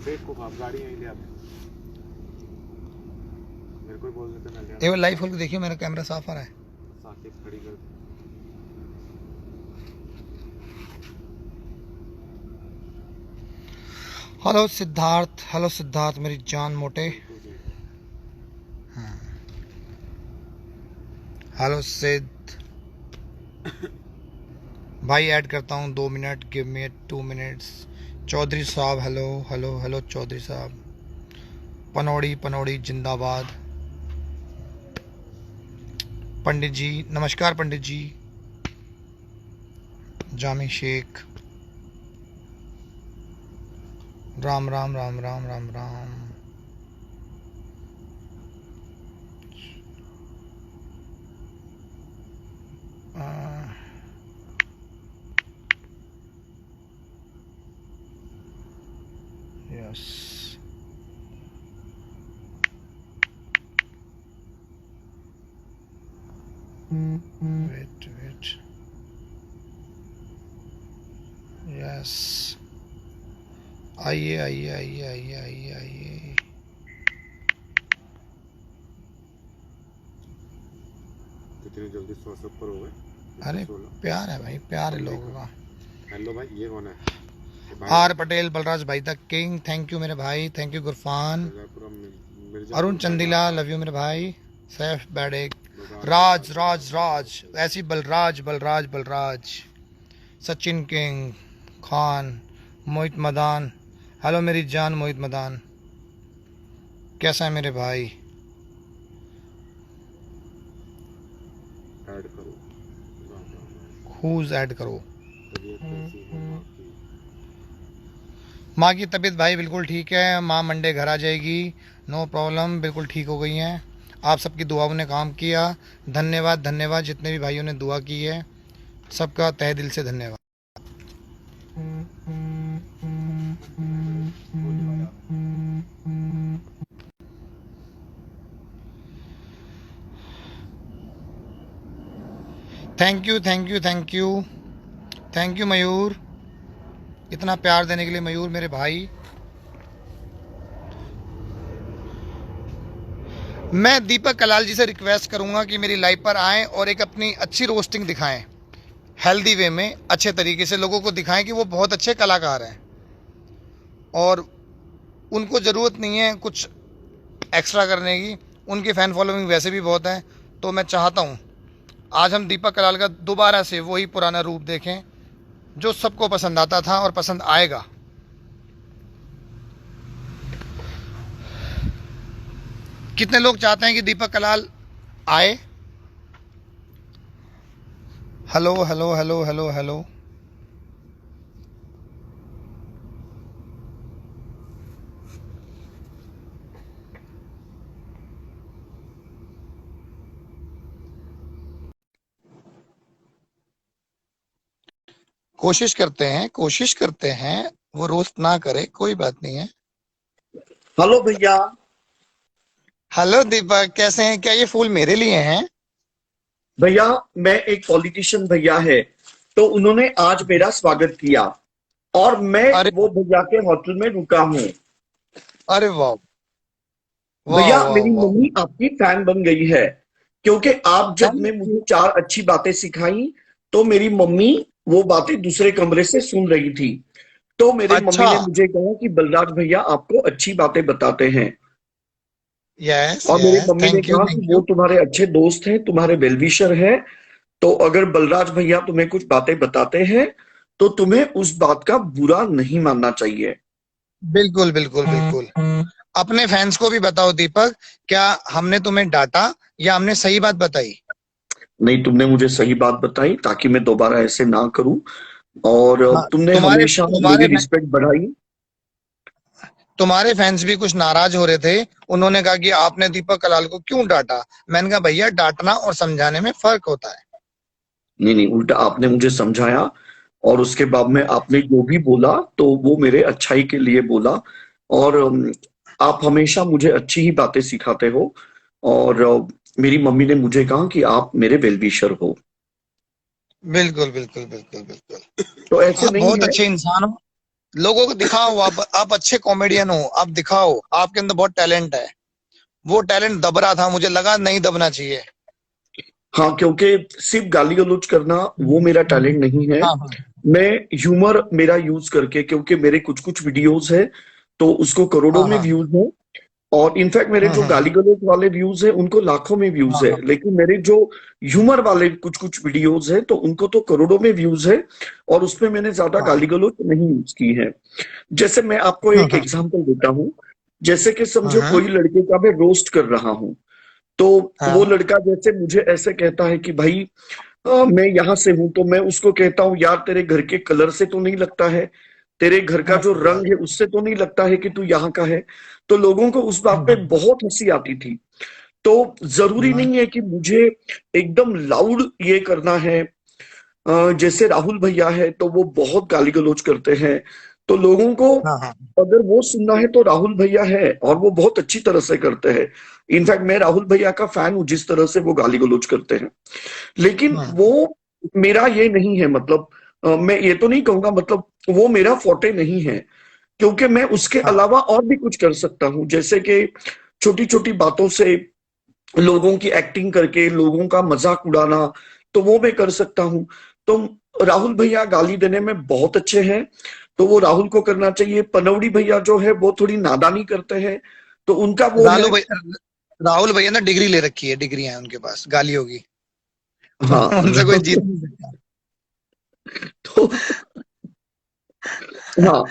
बेवकूफ आप गाड़ी यहीं ले आते मेरे को ही बोल देते मैं ले एक बार आता लाइव खोल के देखिए, मेरा कैमरा साफ आ रहा है। साकिब खड़ी कर हेलो सिद्धार्थ मेरी जान मोटे। बिल्कुल जी हेलो सिद्ध भाई, ऐड करता हूँ 2 minute, give me 2 minutes. Chaudhary साहब हेलो हेलो हेलो चौधरी साहब। पनौड़ी पनौड़ी जिंदाबाद। पंडित जी नमस्कार, पंडित जी। जामी शेख Ram Ram Ram Ram Ram Ram. Yes wait wait yes, आइए आइए आइए आइए आइए आइए। कितनी जल्दी 100 से ऊपर हो गए अरे 116 प्यार है भाई, प्यार है लोगों का। हेलो भाई ये कौन है ये भाई आर पटेल बलराज भाई द किंग, थैंक यू मेरे भाई, थैंक यू गुरफान। मिर्जापुर अरुण चंदीला बाजार लव यू मेरे भाई। सैफ बैडेक राज बाजार राज राज ऐसी बलराज बलराज बलराज। सचिन किंग खान मोहित मदान, हेलो मेरी जान मोहित मदान, कैसा है मेरे भाई? ऐड करो राम राम राम खूज ऐड करो। तबीयत कैसी है माँ की माँ की तबीयत भाई बिल्कुल ठीक है, माँ मंडे घर आ जाएगी, नो प्रॉब्लम, बिल्कुल ठीक हो गई हैं। आप सबकी दुआओं ने काम किया, धन्यवाद धन्यवाद। जितने भी भाइयों ने दुआ की है सबका तहे दिल से धन्यवाद। Thank you thank you thank you thank you Mayur, इतना प्यार देने के लिए मयूर मेरे भाई। मैं दीपक कलाल जी से रिक्वेस्ट करूंगा कि मेरी लाइव पर आएं और एक अपनी अच्छी रोस्टिंग दिखाएं, हेल्दी वे में, अच्छे तरीके से लोगों को दिखाएं कि वो बहुत अच्छे कलाकार हैं और उनको ज़रूरत नहीं है कुछ एक्स्ट्रा करने की, उनकी फ़ैन फॉलोइंग वैसे भी बहुत है। तो मैं चाहता हूँ आज हम दीपक कलाल का दोबारा से वही पुराना रूप देखें जो सबको पसंद आता था और पसंद आएगा। कितने लोग चाहते हैं कि दीपक कलाल आए? Hello hello hello hello hello. कोशिश करते हैं, वो रोस्ट ना करे, कोई बात नहीं है। हेलो भैया। हेलो दीपक, कैसे हैं? क्या ये फूल मेरे लिए हैं? भैया मैं एक पॉलिटिशियन भैया है, तो उन्होंने आज मेरा स्वागत किया और मैं अरे वो भैया के होटल में रुका हूँ। अरे वाह वाह भैया वाह मेरी वाह। मम्मी आपकी फैन बन गई है, क्योंकि आप जब थैंक में मुझे 4 अच्छी बातें सिखाई तो मेरी मम्मी वो बातें दूसरे कमरे से सुन रही थी। तो मेरे मम्मी अच्छा। ने मुझे कहा कि बलराज भैया आपको अच्छी बातें बताते हैं, यस और मेरी यस, मम्मी ने थैंक यू कहा कि थैंक वो यू। तुम्हारे अच्छे दोस्त हैं, तुम्हारे वेलविशर हैं, तो अगर बलराज भैया तुम्हें कुछ बातें बताते हैं तो तुम्हें उस बात का बुरा नहीं मानना चाहिए। बिल्कुल बिल्कुल बिल्कुल। अपने फैंस को भी बताओ दीपक, क्या हमने तुम्हें डांटा या हमने सही बात बताई? नहीं, तुमने मुझे सही बात बताई ताकि मैं दोबारा ऐसे ना करूं, और हाँ, तुमने तुम्हारे हमेशा मेरी तुम्हारे रिस्पेक्ट बढ़ाई। तुम्हारे फैंस भी कुछ नाराज हो रहे थे, उन्होंने कहा कि आपने दीपक कलाल को क्यों डांटा। मैंने कहा भैया, डांटना और समझाने में फर्क होता है। नहीं नहीं, उल्टा आपने मुझे समझाया, और उसके बाद में आपने जो भी बोला तो वो मेरे अच्छाई के लिए बोला, और आप हमेशा मुझे अच्छी ही बातें सिखाते हो, और मेरी मम्मी ने मुझे कहा कि आप मेरे वेलविशर हो। बिल्कुल बिल्कुल बिल्कुल बिल्कुल। तो ऐसे आप नहीं बहुत है। अच्छे इंसान हो, लोगों को दिखाओ, आप अच्छे कॉमेडियन हो, आप दिखाओ, आपके अंदर बहुत टैलेंट है। वो टैलेंट दब रहा था, मुझे लगा नहीं दबना चाहिए। हाँ, क्योंकि सिर्फ गाली गलौज करना वो मेरा टैलेंट नहीं है। हाँ हाँ मैं ह्यूमर मेरा यूज करके, क्योंकि मेरे कुछ कुछ वीडियोस है तो उसको करोड़ों हाँ में हाँ व्यूज है, और इनफैक्ट मेरे जो गाली गलौज वाले व्यूज है उनको लाखों में व्यूज हाँ है, हाँ लेकिन मेरे जो ह्यूमर वाले कुछ कुछ वीडियोस है तो उनको तो करोड़ों में व्यूज है, और उसमें मैंने ज्यादा हाँ गाली गलौज नहीं यूज की है। जैसे मैं आपको हाँ एक हाँ एग्जांपल देता हूँ। जैसे कि समझो हाँ कोई लड़के का मैं रोस्ट कर रहा हूँ, तो वो हाँ लड़का जैसे मुझे ऐसे कहता है कि भाई मैं यहाँ से हूं, तो मैं उसको कहता हूँ यार तेरे घर के कलर से तो नहीं लगता है, तेरे घर का जो हाँ रंग है उससे तो नहीं लगता है कि तू यहाँ का है। तो लोगों को उस बात पे बहुत हंसी आती थी। तो जरूरी हाँ नहीं है कि मुझे एकदम लाउड ये करना है। जैसे राहुल भैया है तो वो बहुत गाली गलौज करते हैं, तो लोगों को हाँ हाँ अगर वो सुनना है तो राहुल भैया है, और वो बहुत अच्छी तरह से करते हैं। इनफैक्ट मैं राहुल भैया का फैन हूं, जिस तरह से वो गाली गलौज करते हैं। लेकिन हाँ वो मेरा ये नहीं है, मतलब मैं ये तो नहीं कहूंगा, मतलब वो मेरा फोटे नहीं है, क्योंकि मैं उसके हाँ अलावा और भी कुछ कर सकता हूँ। जैसे कि छोटी छोटी बातों से लोगों की एक्टिंग करके लोगों का मजाक उड़ाना, तो वो मैं कर सकता हूँ। तो राहुल भैया गाली देने में बहुत अच्छे हैं, तो वो राहुल को करना चाहिए। पनौड़ी भैया जो है वो थोड़ी नादानी करते हैं, तो उनका वो है। राहुल भैया ने डिग्री ले रखी है, डिग्री है उनके पास गालियों की। हाँ उनसे कोई जीत नहीं सकता। तो हाँ,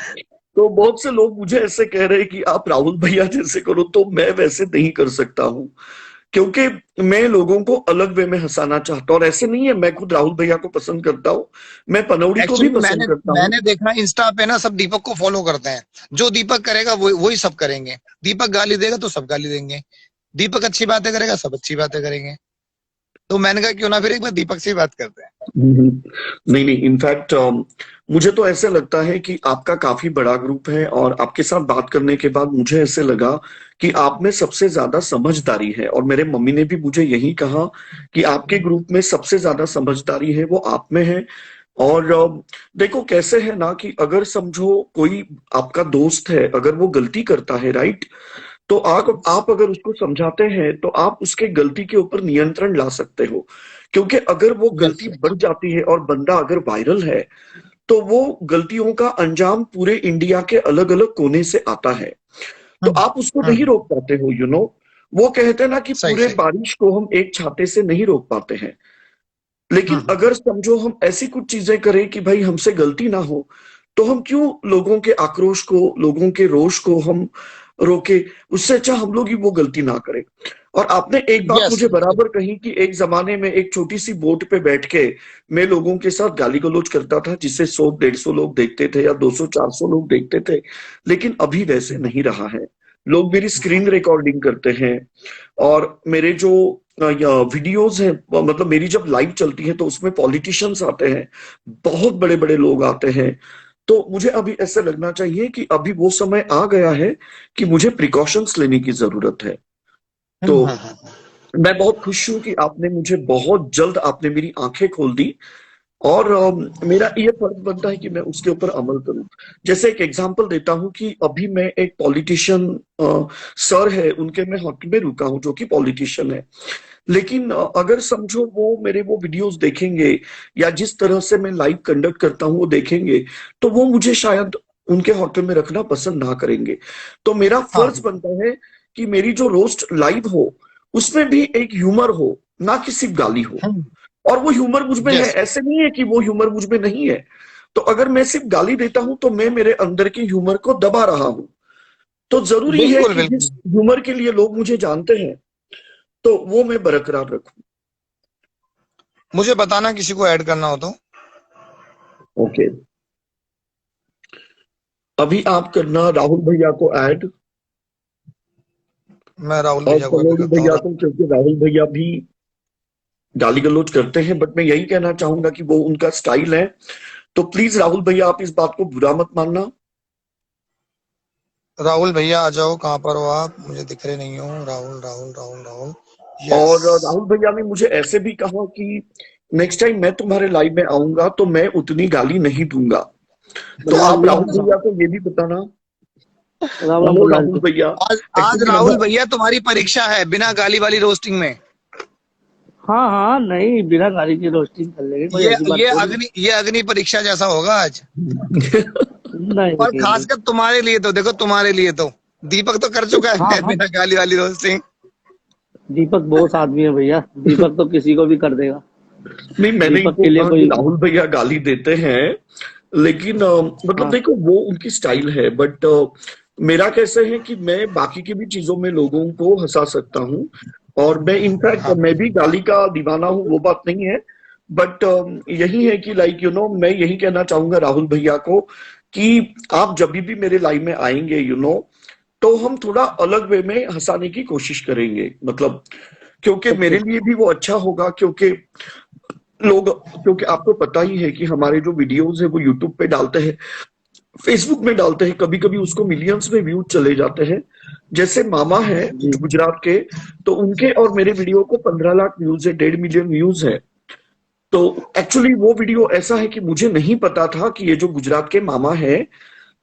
तो बहुत से लोग मुझे ऐसे कह रहे हैं कि आप राहुल भैया जैसे करो, तो मैं वैसे नहीं कर सकता हूँ, क्योंकि मैं लोगों को अलग वे में हंसाना चाहता हूँ। और ऐसे नहीं है, मैं खुद राहुल भैया को पसंद करता हूँ, मैं पनौड़ी को भी एक्चुअली पसंद मैंने करता हूँ। मैंने देखा इंस्टा पे ना, सब दीपक को फॉलो करते हैं। जो दीपक करेगा वही सब करेंगे। दीपक गाली देगा तो सब गाली देंगे। दीपक अच्छी बातें करेगा, सब अच्छी बातें करेंगे। तो मैंने कहा क्यों ना फिर एक बार दीपक से ही बात करते हैं। नहीं नहीं, इनफैक्ट मुझे तो ऐसे लगता है कि आपका काफी बड़ा ग्रुप है, और आपके साथ बात करने के बाद मुझे ऐसे लगा कि आप में सबसे ज्यादा समझदारी है, और मेरे मम्मी ने भी मुझे यही कहा कि आपके ग्रुप में सबसे ज्यादा समझदारी है वो आप में है। और देखो कैसे है ना, कि अगर समझो कोई आपका दोस्त है, अगर वो गलती करता है, राइट, तो आप अगर उसको समझाते हैं तो आप उसके गलती के ऊपर नियंत्रण ला सकते हो। क्योंकि अगर वो यस गलती बढ़ जाती है और बंदा अगर वायरल है, तो वो गलतियों का अंजाम पूरे इंडिया के अलग अलग कोने से आता है, तो आप उसको नहीं हम्म, रोक पाते हो, वो कहते हैं ना कि सही पूरे सही। बारिश को हम एक छाते से नहीं रोक पाते हैं। लेकिन हम्म, अगर समझो हम ऐसी कुछ चीजें करें कि भाई हमसे गलती ना हो, तो हम क्यों लोगों के आक्रोश को, लोगों के रोष को हम रोके? उससे अच्छा हम लोग ही वो गलती ना करें। और आपने एक बात यस। मुझे बराबर कही कि एक जमाने में एक छोटी सी बोट पे बैठ के मैं लोगों के साथ गाली गलौज करता था, जिसे 100-150 लोग देखते थे या 200-400 लोग देखते थे। लेकिन अभी वैसे नहीं रहा है। लोग मेरी स्क्रीन रिकॉर्डिंग करते हैं, और मेरे जो वीडियोस हैं, मतलब मेरी जब लाइव चलती है तो उसमें पॉलिटिशियंस आते हैं, बहुत बड़े बड़े लोग आते हैं। तो मुझे अभी ऐसा लगना चाहिए कि अभी वो समय आ गया है कि मुझे प्रिकॉशंस लेने की जरूरत है। तो मैं बहुत खुश हूं कि आपने मुझे बहुत जल्द आपने मेरी आंखें खोल दी, और मेरा ये फर्ज बनता है कि मैं उसके ऊपर अमल करूं। जैसे एक एग्जांपल देता हूं कि अभी मैं एक पॉलिटिशियन सर है, उनके मैं हक में रुका हूं, जो कि पॉलिटिशियन है। लेकिन अगर समझो वो मेरे वो वीडियोस देखेंगे, या जिस तरह से मैं लाइव कंडक्ट करता हूं वो देखेंगे, तो वो मुझे शायद उनके होटल में रखना पसंद ना करेंगे। तो मेरा हाँ फर्ज बनता है कि मेरी जो रोस्ट लाइव हो उसमें भी एक ह्यूमर हो, ना कि सिर्फ गाली हो। और वो ह्यूमर मुझ में है, यस। ऐसे नहीं है कि वो ह्यूमर मुझ में नहीं है। तो अगर मैं सिर्फ गाली देता हूं तो मैं मेरे अंदर के ह्यूमर को दबा रहा हूं। तो जरूरी है बिल्कुल कि जिस बिल्कुल। ह्यूमर के लिए लोग मुझे जानते हैं, तो वो मैं बरकरार रखूं। मुझे बताना किसी को ऐड करना हो तो। ओके, अभी आप करना राहुल भैया को ऐड, मैं राहुल और भैया को ऐड कनौड़ी करता हूँ। भैया को, क्योंकि राहुल भैया भी गाली गलौज करते हैं, बट मैं यही कहना चाहूंगा कि वो उनका स्टाइल है। तो प्लीज राहुल भैया, आप इस बात को बुरा मत मानना। राहुल भैया आ जाओ, कहाँ पर हो आप? मुझे दिख रहे नहीं हो। राहुल राहुल राहुल राहुल। यस। और राहुल भैया ने मुझे ऐसे भी कहा कि नेक्स्ट टाइम मैं तुम्हारे लाइव में आऊंगा तो मैं उतनी गाली नहीं दूंगा। तो प्रहलाद आप भैया, राहुल भैया को ये भी बताना। राम राम हेलो प्रहलाद राहुल जी। भैया, आज एक्चुअली राहुल भैया तुम्हारी परीक्षा है बिना गाली वाली रोस्टिंग में। हाँ हाँ, नहीं बिना गाड़ी की रोस्टिंग कर लेंगे, कोई ऐसी बात थोड़ी। ये अग्नि परीक्षा जैसा होगा आज। नहीं और नहीं नहीं। खासकर तुम्हारे लिए तो देखो, तुम्हारे लिए तो दीपक तो कर चुका हाँ है हाँ, बिना गाली वाली रोस्टिंग। दीपक बहुत आदमी है भैया, दीपक तो किसी को भी कर देगा। नहीं, मैंने दीपक इनको के लिए कहा कि कोई। राहुल भैया गाली देते हैं, लेकिन मतलब हाँ देखो वो उनकी स्टाइल है, बट मेरा कैसे है कि मैं बाकी की भी चीजों में लोगों को हंसा सकता हूँ, और मैं इनफैक्ट हाँ मैं भी गाली का दीवाना हूँ, वो बात नहीं है। बट यही है कि लाइक मैं यही कहना चाहूंगा राहुल भैया को कि आप जब भी मेरे लाइव में आएंगे तो हम थोड़ा अलग वे में हंसाने की कोशिश करेंगे, मतलब क्योंकि ओके। मेरे लिए भी वो अच्छा होगा, क्योंकि आपको पता ही है कि हमारे जो वीडियोस है वो यूट्यूब पे डालते हैं, फेसबुक में डालते हैं, कभी कभी उसको मिलियंस में व्यूज चले जाते हैं। जैसे मामा है जी। गुजरात के, तो उनके और मेरे वीडियो को 15 लाख व्यूज है, 1.5 मिलियन व्यूज है। तो एक्चुअली वो वीडियो ऐसा है कि मुझे नहीं पता था कि ये जो गुजरात के मामा है,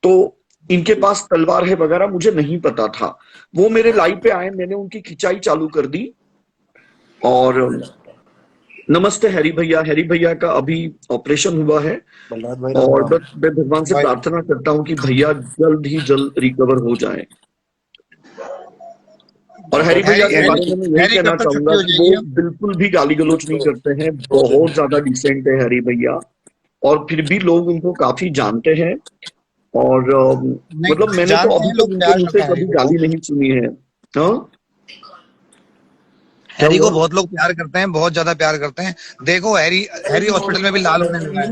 तो इनके पास तलवार है वगैरह, मुझे नहीं पता था। वो मेरे लाइव पे आए, मैंने उनकी खिंचाई चालू कर दी। और नमस्ते हैरी भैया, हैरी भैया का अभी ऑपरेशन हुआ है, बलराज भाई राम और राम। बस मैं भगवान से भाई, प्रार्थना करता हूँ कि भैया जल्द ही जल्द रिकवर हो जाए। और हैरी भैया हैरी के हैरी बारे में मैं यही हैरी कहना कब तक छुट्टी चाहूंगा हो कि वो जाएगी अब? बिल्कुल भी गाली गलौज नहीं करते हैं, दो दिन। बहुत ज्यादा डिसेंट है हैरी भैया, और फिर भी लोग उनको काफी जानते हैं। और मतलब नहीं, मैंने तो जानते अभी हैं तक लोग, उनके प्यार मुंह करते से हैं हैरी कभी को गाली बहुत। नहीं सुनी है। हाँ, क्या हैरी को हुआ? बहुत लोग प्यार करते हैं, बहुत ज्यादा प्यार करते हैं। देखो हैरी हैरी हॉस्पिटल में भी लाल होने लगा है।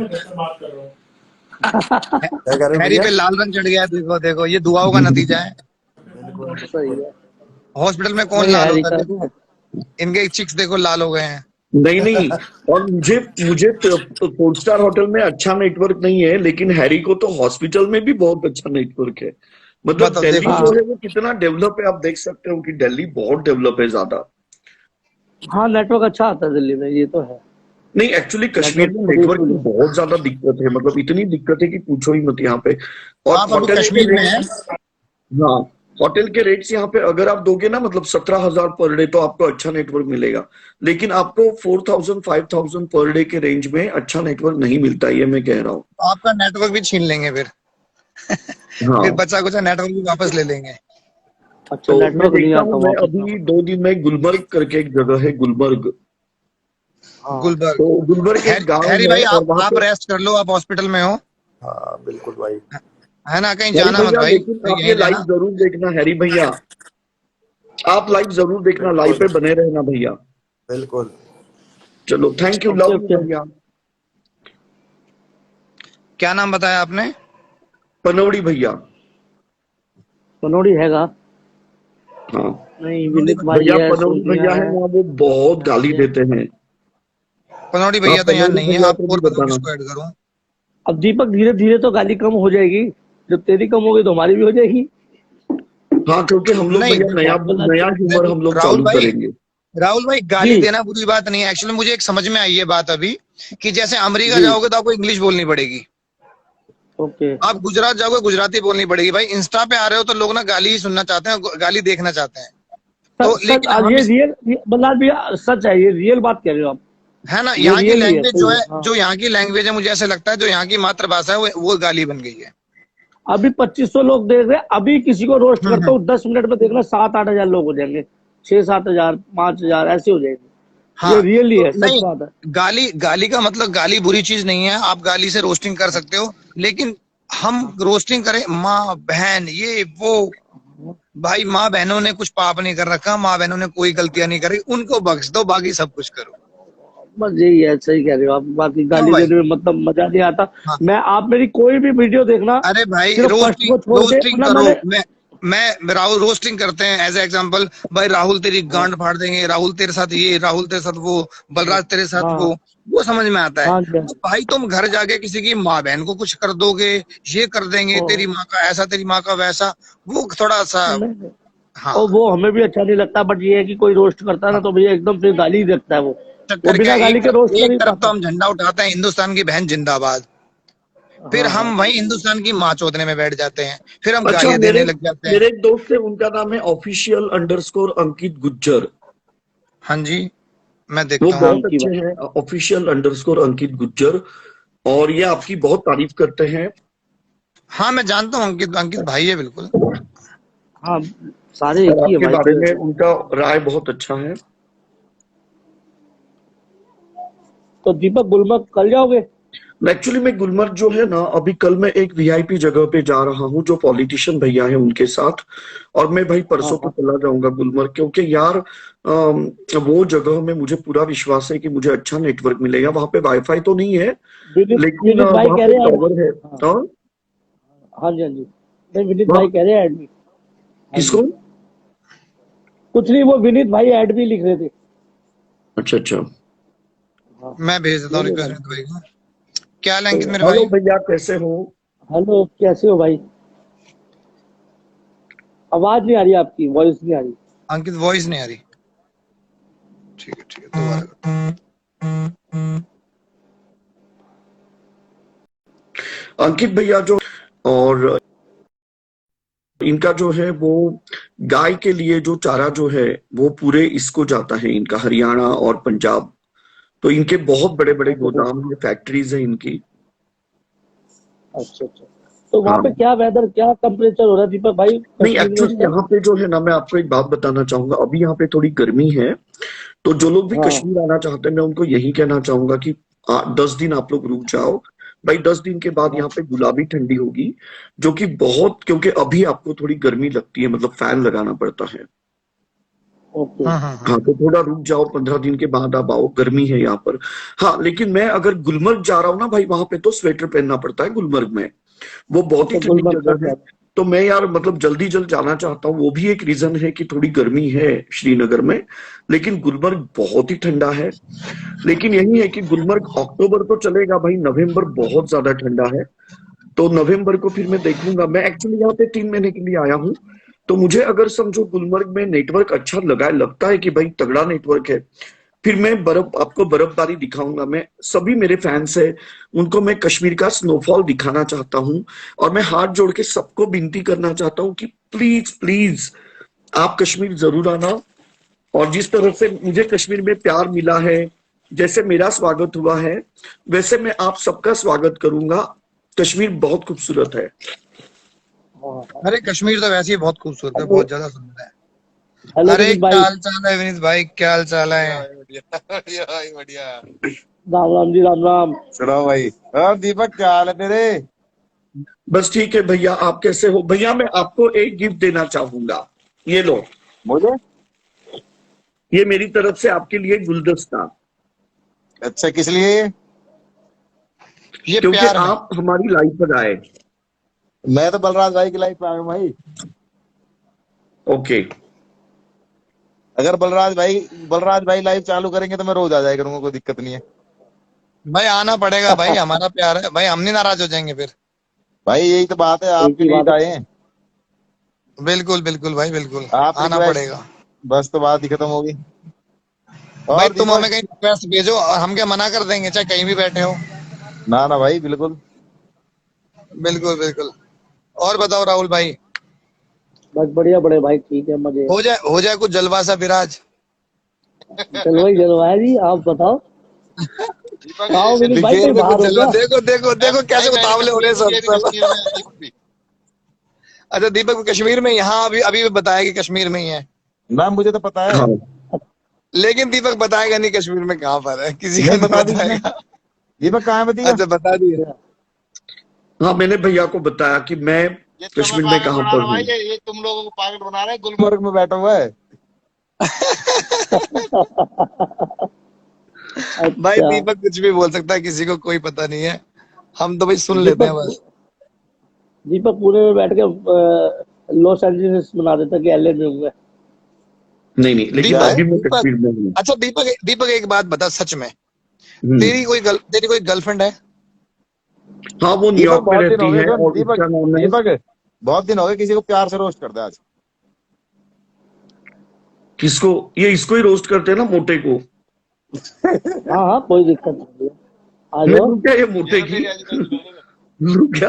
क्या कह रहे हो हैरी भैया? पे लाल रंग चढ़ गया है, देखो देखो, ये दुआओं का नतीजा है। बिल्कुल सही बिल्कुल। है। हॉस्पिटल में कौन नहीं लाल हैरी होता है, का। देखो इनके चिक्स देखो लाल हो गए हैं। नहीं नहीं, और मुझे मुझे 4 स्टार होटल में अच्छा नेटवर्क नहीं है, लेकिन हैरी को तो हॉस्पिटल में भी बहुत अच्छा नेटवर्क है। मतलब मतलब दिल्ली देखो हाँ जो है वो कितना डेवलप है, आप देख सकते हो कि दिल्ली बहुत डेवलप है ज्यादा। हाँ, नेटवर्क अच्छा आता है दिल्ली में, ये तो है। नहीं, एक्चुअली कश्मीर नेटवर्क में नेटवर्क पीसफुल की है। बहुत ज्यादा दिक्कत है, मतलब इतनी दिक्कत है कि पूछो ही मत यहाँ पे। और आप अभी होटल के कश्मीर में हैं। रेट, हाँ, होटल के रेट्स यहाँ पे अगर आप दोगे ना, मतलब 17,000 पर डे, तो आपको अच्छा नेटवर्क मिलेगा। लेकिन आपको 4,000 5,000 पर डे के रेंज में अच्छा नेटवर्क नहीं मिलता, ये मैं कह रहा हूँ। तो आपका नेटवर्क भी छीन लेंगे फिर। हाँ, फिर बचा कुचा नेटवर्क भी वापस ले लेंगे। अच्छा, तो मैं नेटवर्क नहीं देखता आता हूँ, मैं वापस अभी वापस। 2 दिन में गुलमर्ग करके एक जगह है, गुलमर्ग। हाँ गुलबर्ग। तो गुलमर्ग एक गांव हैरी है, भाई, और वहां आप पे, रेस्ट कर लो, आप हॉस्पिटल में हो, हाँ बिल्कुल भाई। है ना? कहीं हैरी जाना मत भैया, भाई, लेकिन भाई आप ये यहीं लाइव रहना। जरूर देखना हैरी भैया, आप लाइव जरूर देखना, लाइव बिल्कुल पे बने रहना भैया। बिल्कुल। चलो, thank you, okay love you okay. भैया। क्या नाम बताया आपने? पनौड़ी भैया। पनौड़ी हैगा। हाँ नहीं, पनौड़ी विनीत भाई भैया, है, पनौड़ी सोनिया भैया है है, ना, वो बहुत गाली हैरी है। देते हैं। पनौड़ी आप भैया तो यहाँ पनौड़ी नहीं है, भैया आप को भी और बताओ बताना। किसको ऐड करूँ? अब दीपक, धीरे धीरे तो गाली कम हो जाएगी। जब तेरी कम होगी तो हमारी भी हो जाएगी। हाँ, क्योंकि हम लोग नहीं भैया देखो, नया प्रहलाद नया जी। ह्यूमर देखो हम लोग राहुल चालू भाई, करेंगे। राहुल भाई जी गाली देना बुरी बात नहीं है। एक्चुअली मुझे एक समझ में आई है बात अभी, कि जैसे अमेरिका जी। जाओगे तो आपको इंग्लिश बोलनी पड़ेगी, ओके। आप गुजरात जाओगे गुजराती बोलनी पड़ेगी। भाई इंस्टा पे आ रहे हो तो लोग ना गाली ही सुनना चाहते हैं, गाली देखना चाहते हैं। तो सच सच, लेकिन हम ये इस, रियल, बल्लाल भैया सच है, ये रियल बात कह रहे हो आप। है ना, ये यहाँ की रियल ही है, लैंग्वेज जो सही है। है, हाँ, जो यहाँ की लैंग्वेज है, मुझे ऐसे लगता है जो यहाँ की मातृभाषा है वो गाली बन गई है। अभी 2500 लोग देख रहे हैं, अभी किसी को रोस्ट करता हम्म। हूँ 10 मिनट में देखना 7-8 हजार लोग हो जाएंगे, 6-7 हजार, 5 हजार ऐसे हो जाएंगे। ये हाँ, रियली तो है, सच नहीं, बात है। गाली गाली का मतलब, गाली बुरी चीज नहीं है, आप गाली से रोस्टिंग कर सकते हो, लेकिन हम रोस्टिंग करें माँ बहन ये वो, भाई माँ बहनों ने कुछ पाप नहीं कर रखा, माँ बहनों ने कोई गलतियां नहीं करी, उनको बख्श दो, बाकी सब कुछ करो। बस यही है, सही कह रहे हो आप। बाकी क्यों गाली भाई? देने में मतलब मजा नहीं आता। हाँ, मैं, आप मेरी कोई भी वीडियो देखना, अरे भाई सिर्फ फर्स्ट रोस्टिंग को छोड़ के, रोस्टिंग मतलब करो। मैंने। मैं राहुल रोस्टिंग करते हैं एज एग्जांपल, भाई राहुल तेरी हाँ गांड फाड़ देंगे, राहुल तेरे साथ ये, राहुल तेरे साथ वो, हाँ बलराज तेरे साथ हाँ वो समझ में आता है। हाँ जी, हाँ अब जी। भाई तुम घर जाके किसी की माँ बहन को कुछ कर दोगे, ये कर देंगे, ओ, तेरी माँ का ऐसा, तेरी माँ का वैसा, वो थोड़ा सा, नहीं नहीं। हाँ, और वो हमें भी अच्छा नहीं लगता, बट ये है कि कोई रोस्ट करता है ना हाँ। तो भैया एकदम से गाली ही देता है वो चक्कर क्या बिना है, गाली के रोस्ट कर एक नहीं तरफ तो पाता। हम झंडा उठाते हैं हिंदुस्तान की बहन जिंदाबाद, फिर हाँ, हम हाँ। वही हिंदुस्तान की माँ चोदने में बैठ जाते हैं, फिर हम अच्छा, गालियां देने लग जाते हैं। मेरे एक दोस्त है, उनका नाम है ऑफिशियल_अंकित गुज्जर। हाँ जी, मैं वो देखता हूँ। बहुत थैंक यू अच्छे भाई। हैं, ऑफिशियल_अंकित गुज्जर, और ये आपकी बहुत तारीफ करते हैं। हाँ, मैं जानता हूँ, अंकित अंकित भाई है बिल्कुल। हाँ, सारे एक और ही है आपके भाई बारे मेरे में को। उनका राय बहुत अच्छा है। तो दीपक गुलमर्ग कल जाओगे? एक्चुअली मैं गुलमर्ग जो है ना, अभी कल मैं एक वीआईपी जगह पे जा रहा हूँ, जो पॉलिटिशियन भैया है उनके साथ। और मैं भाई हाँ, परसों तो हाँ। चला जाऊंगा गुलमर्ग, क्योंकि यार वो जगह में मुझे पूरा विश्वास है कि मुझे अच्छा नेटवर्क मिलेगा। वहां पे वाईफाई तो नहीं है, विनीत लेकिन विनीत भाई वहां कह पे रहे हैं टावर है। हाँ, हाँ, हाँ जी, हाँ जी। नहीं, विनीत वहाँ भाई कह रहे हैं एडमिन। हाँ जी। किसको? कुछ नहीं, वो विनीत भाई एड भी लिख रहे थे। अच्छा अच्छा। हाँ, मैं भेज देता ले हूँ लेना। रिक्वेस्ट भाई को। क्या हाल है तो अंकित मेरे हेलो भाई? भैया, कैसे हो? हेलो, कैसे हो भाई? आवाज नहीं आ रही आपकी, वॉइस नहीं आ रही। अंकित वॉइस नहीं आ रही। ठीक है, दोबारा करो। अंकित भैया जो, और इनका जो है वो गाय के लिए जो चारा जो है वो पूरे इसको जाता है, इनका हरियाणा और पंजाब। तो इनके बहुत बड़े बड़े अच्छा तो गोदाम है, फैक्ट्रीज है इनकी। अच्छा अच्छा। तो वहाँ हाँ, पे क्या वेदर, क्या टेम्परेचर हो रहा है दीपक भाई नहीं कश्मीर में एक्चुअली इस टाइम? यहाँ पे जो है ना, मैं आपको एक बात बताना चाहूंगा, अभी यहाँ पे थोड़ी गर्मी है। तो जो लोग भी हाँ। कश्मीर आना चाहते हैं, मैं उनको यही कहना चाहूंगा कि 10 दिन आप लोग रुक जाओ भाई। 10 दिन के बाद हाँ। यहाँ पे गुलाबी ठंडी होगी, जो कि बहुत, क्योंकि अभी आपको थोड़ी गर्मी लगती है, मतलब फैन लगाना पड़ता है। ओके। हाँ, तो थोड़ा रुक जाओ, 15 दिन के बाद आप आओ, गर्मी है यहाँ पर। हाँ, लेकिन मैं अगर गुलमर्ग जा रहा हूँ ना भाई, वहां पे तो स्वेटर पहनना पड़ता है गुलमर्ग में। वो बहुत ही अच्छा, ठंडी गुलमर्ग जगह है। का। तो मैं यार मतलब जल्दी जल्द जाना चाहता हूँ, वो भी एक रीजन है कि थोड़ी गर्मी है श्रीनगर में। लेकिन गुलमर्ग बहुत ही ठंडा है। लेकिन यही है कि गुलमर्ग अक्टूबर तो चलेगा भाई, नवंबर बहुत ज्यादा ठंडा है। तो नवंबर को फिर मैं देखूंगा। मैं एक्चुअली यहाँ पे 3 महीने के लिए आया हूँ। तो मुझे अगर समझो गुलमर्ग में नेटवर्क अच्छा लगा है, लगता है कि भाई तगड़ा नेटवर्क है, फिर मैं बर्फ, आपको बर्फबारी दिखाऊंगा। मैं सभी मेरे फैंस है, उनको मैं कश्मीर का स्नोफॉल दिखाना चाहता हूँ। और मैं हाथ जोड़ के सबको विनती करना चाहता हूँ कि प्लीज प्लीज आप कश्मीर जरूर आना। और जिस तरह से मुझे कश्मीर में प्यार मिला है, जैसे मेरा स्वागत हुआ है, वैसे मैं आप सबका स्वागत करूंगा। कश्मीर बहुत खूबसूरत है। हाँ, हाँ। अरे कश्मीर तो वैसे ही बहुत खूबसूरत है, हेलो। बहुत ज्यादा सुंदर है। हेलो अरे विनीत क्या भाई। हाल चाल है विनीत भाई, क्या हाल चाल है? बढ़िया बढ़िया भाई बढ़िया। राम राम जी, राम राम। सुनाओ भाई। और दीपक क्या हाल है तेरे? बस ठीक है भैया, आप कैसे हो? भैया मैं आपको एक गिफ्ट देना चाहूंगा, ये लो। मुझे? ये मेरी तरफ से आपके लिए गुलदस्ता, अच्छा, किस लिए? ये क्योंकि प्यार में। आप हमारी लाइफ पर आए। मैं तो बलराज भाई की लाइफ पे आया हूँ भाई। ओके। अगर बलराज भाई लाइव चालू करेंगे तो मैं रोज आ जाया करूंगा, कोई दिक्कत नहीं है। भाई आना पड़ेगा भाई, हमारा प्यार है भाई, हम नहीं नाराज हो जाएंगे फिर। भाई यही तो बात है, एक आपके ही लिए बात तो है। आए हैं। बिल्कुल बिल्कुल भाई बिल्कुल। आप आना रिक्वेस्ट, पड़ेगा। बस तो बात ही खत्म होगी। भाई और तुम हमें दीपक? कहीं रिक्वेस्ट भेजो और हम क्या मना कर देंगे, चाहे कहीं भी बैठे हो। ना ना भाई, बिल्कुल। बिल्कुल बिल्कुल। और बताओ राहुल भाई, बस बढ़िया, बड़े भाई ठीक है, मजे। हो जाए कुछ जलवा सा विराज। जलवाई जलवाया जी, आप बताओ। दीपक आओ विनीत भाई, दिखेर कहीं में कुछ बाहर हो जलवा, क्या? देखो देखो देखो कैसे उतावले हो रहे हैं सब कश्मीर में सब। है दीपक भी। अच्छा दीपक को कश्मीर में, यहाँ अभी अभी बताया कि कश्मीर में ही है, ना, मुझे तो पता है। हाँ लेकिन दीपक बताएगा नहीं कश्मीर में कहाँ पर है, किसी को नहीं, नहीं बता दीजिए ना। बताएगा। दीपक कहाँ है, बताइए। अच्छा बता दिए। हाँ, मैंने भैया को बताया कि मैं ये तुम्हें कश्मीर में पागल कहाँ बना पर रहा हूँ। भाई, ये तुम लोगों को पागल बना रहा है, गुलमर्ग में बैठा हुआ है। भाई अच्छा। दीपक कुछ भी बोल सकता है, किसी को कोई पता नहीं है, हम तो भाई सुन लेते हैं दीपक बस। दीपक पुणे में बैठ के लॉस एंजलिस बना देता कि एलए में हूँ मैं। नहीं नहीं, लेकिन क्या है? दीपक अभी मैं दीपक कश्मीर में हूँ। अच्छा दीपक दीपक एक बात बता सच में, हम्म। तेरी कोई गर्लफ्रेंड है? हाँ, वो दीपक न्यूयॉर्क में बहुत दिन रहती हो गए, है, सुन और दीपक। उसका नाम है। दीपक बहुत दिन हो गए, किसी को प्यार से रोस्ट कर दे आज। किसको? ये इसको ही रोस्ट करते हैं ना, मोटे को। हाँ हाँ, कोई दिक्कत नहीं है, आ मैं जाओ। दूं क्या ये ये मोटे तो की? तेरी आज लू क्या?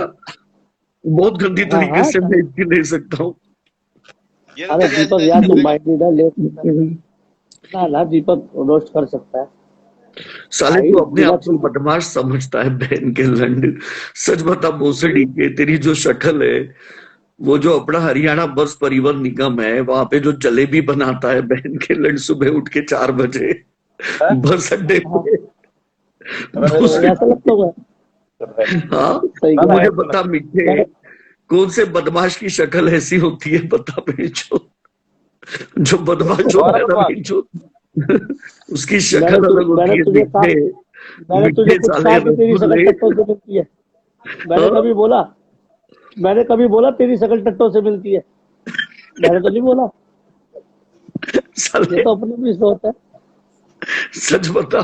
बहुत गंदी हाँ तरीके हाँ से मैं इसकी ले सकता हूँ। अरे दीपक यार तुम माइंड ले ना ना दीपक रोस्ट कर सकता है साले भाई तू अपने बिना आप को बदमाश समझता है, बहन के लंड। सच बता भोसड़ी के, तेरी जो शक्ल है, वो जो अपना हरियाणा बस परिवहन निगम है, वहां पे जो जलेबी बनाता है बहन के लंड सुबह उठ के 4 बजे हैं? बस अड्डे पे, अरे भोसड़ी। ऐसा लगता हुआ हाँ, सही तू कहा मुझे बता मिठे, मैंने कौन से बदमाश की शक्ल ऐसी होती है, बता बेचो। जो बदमाश और होता है ना बदमाश बेचो, उसकी शक्ल अलग मैंने होती है। तुझे कहा मैंने तुझे मिठे कुछ साले कहा कि तेरी शकल रसगुल्ले। टट्टों से मिलती है मैंने हाँ? कभी बोला तेरी शकल टट्टों से मिलती है मैंने तो नहीं बोला ये साले तो अपने भी सोच है सच बता,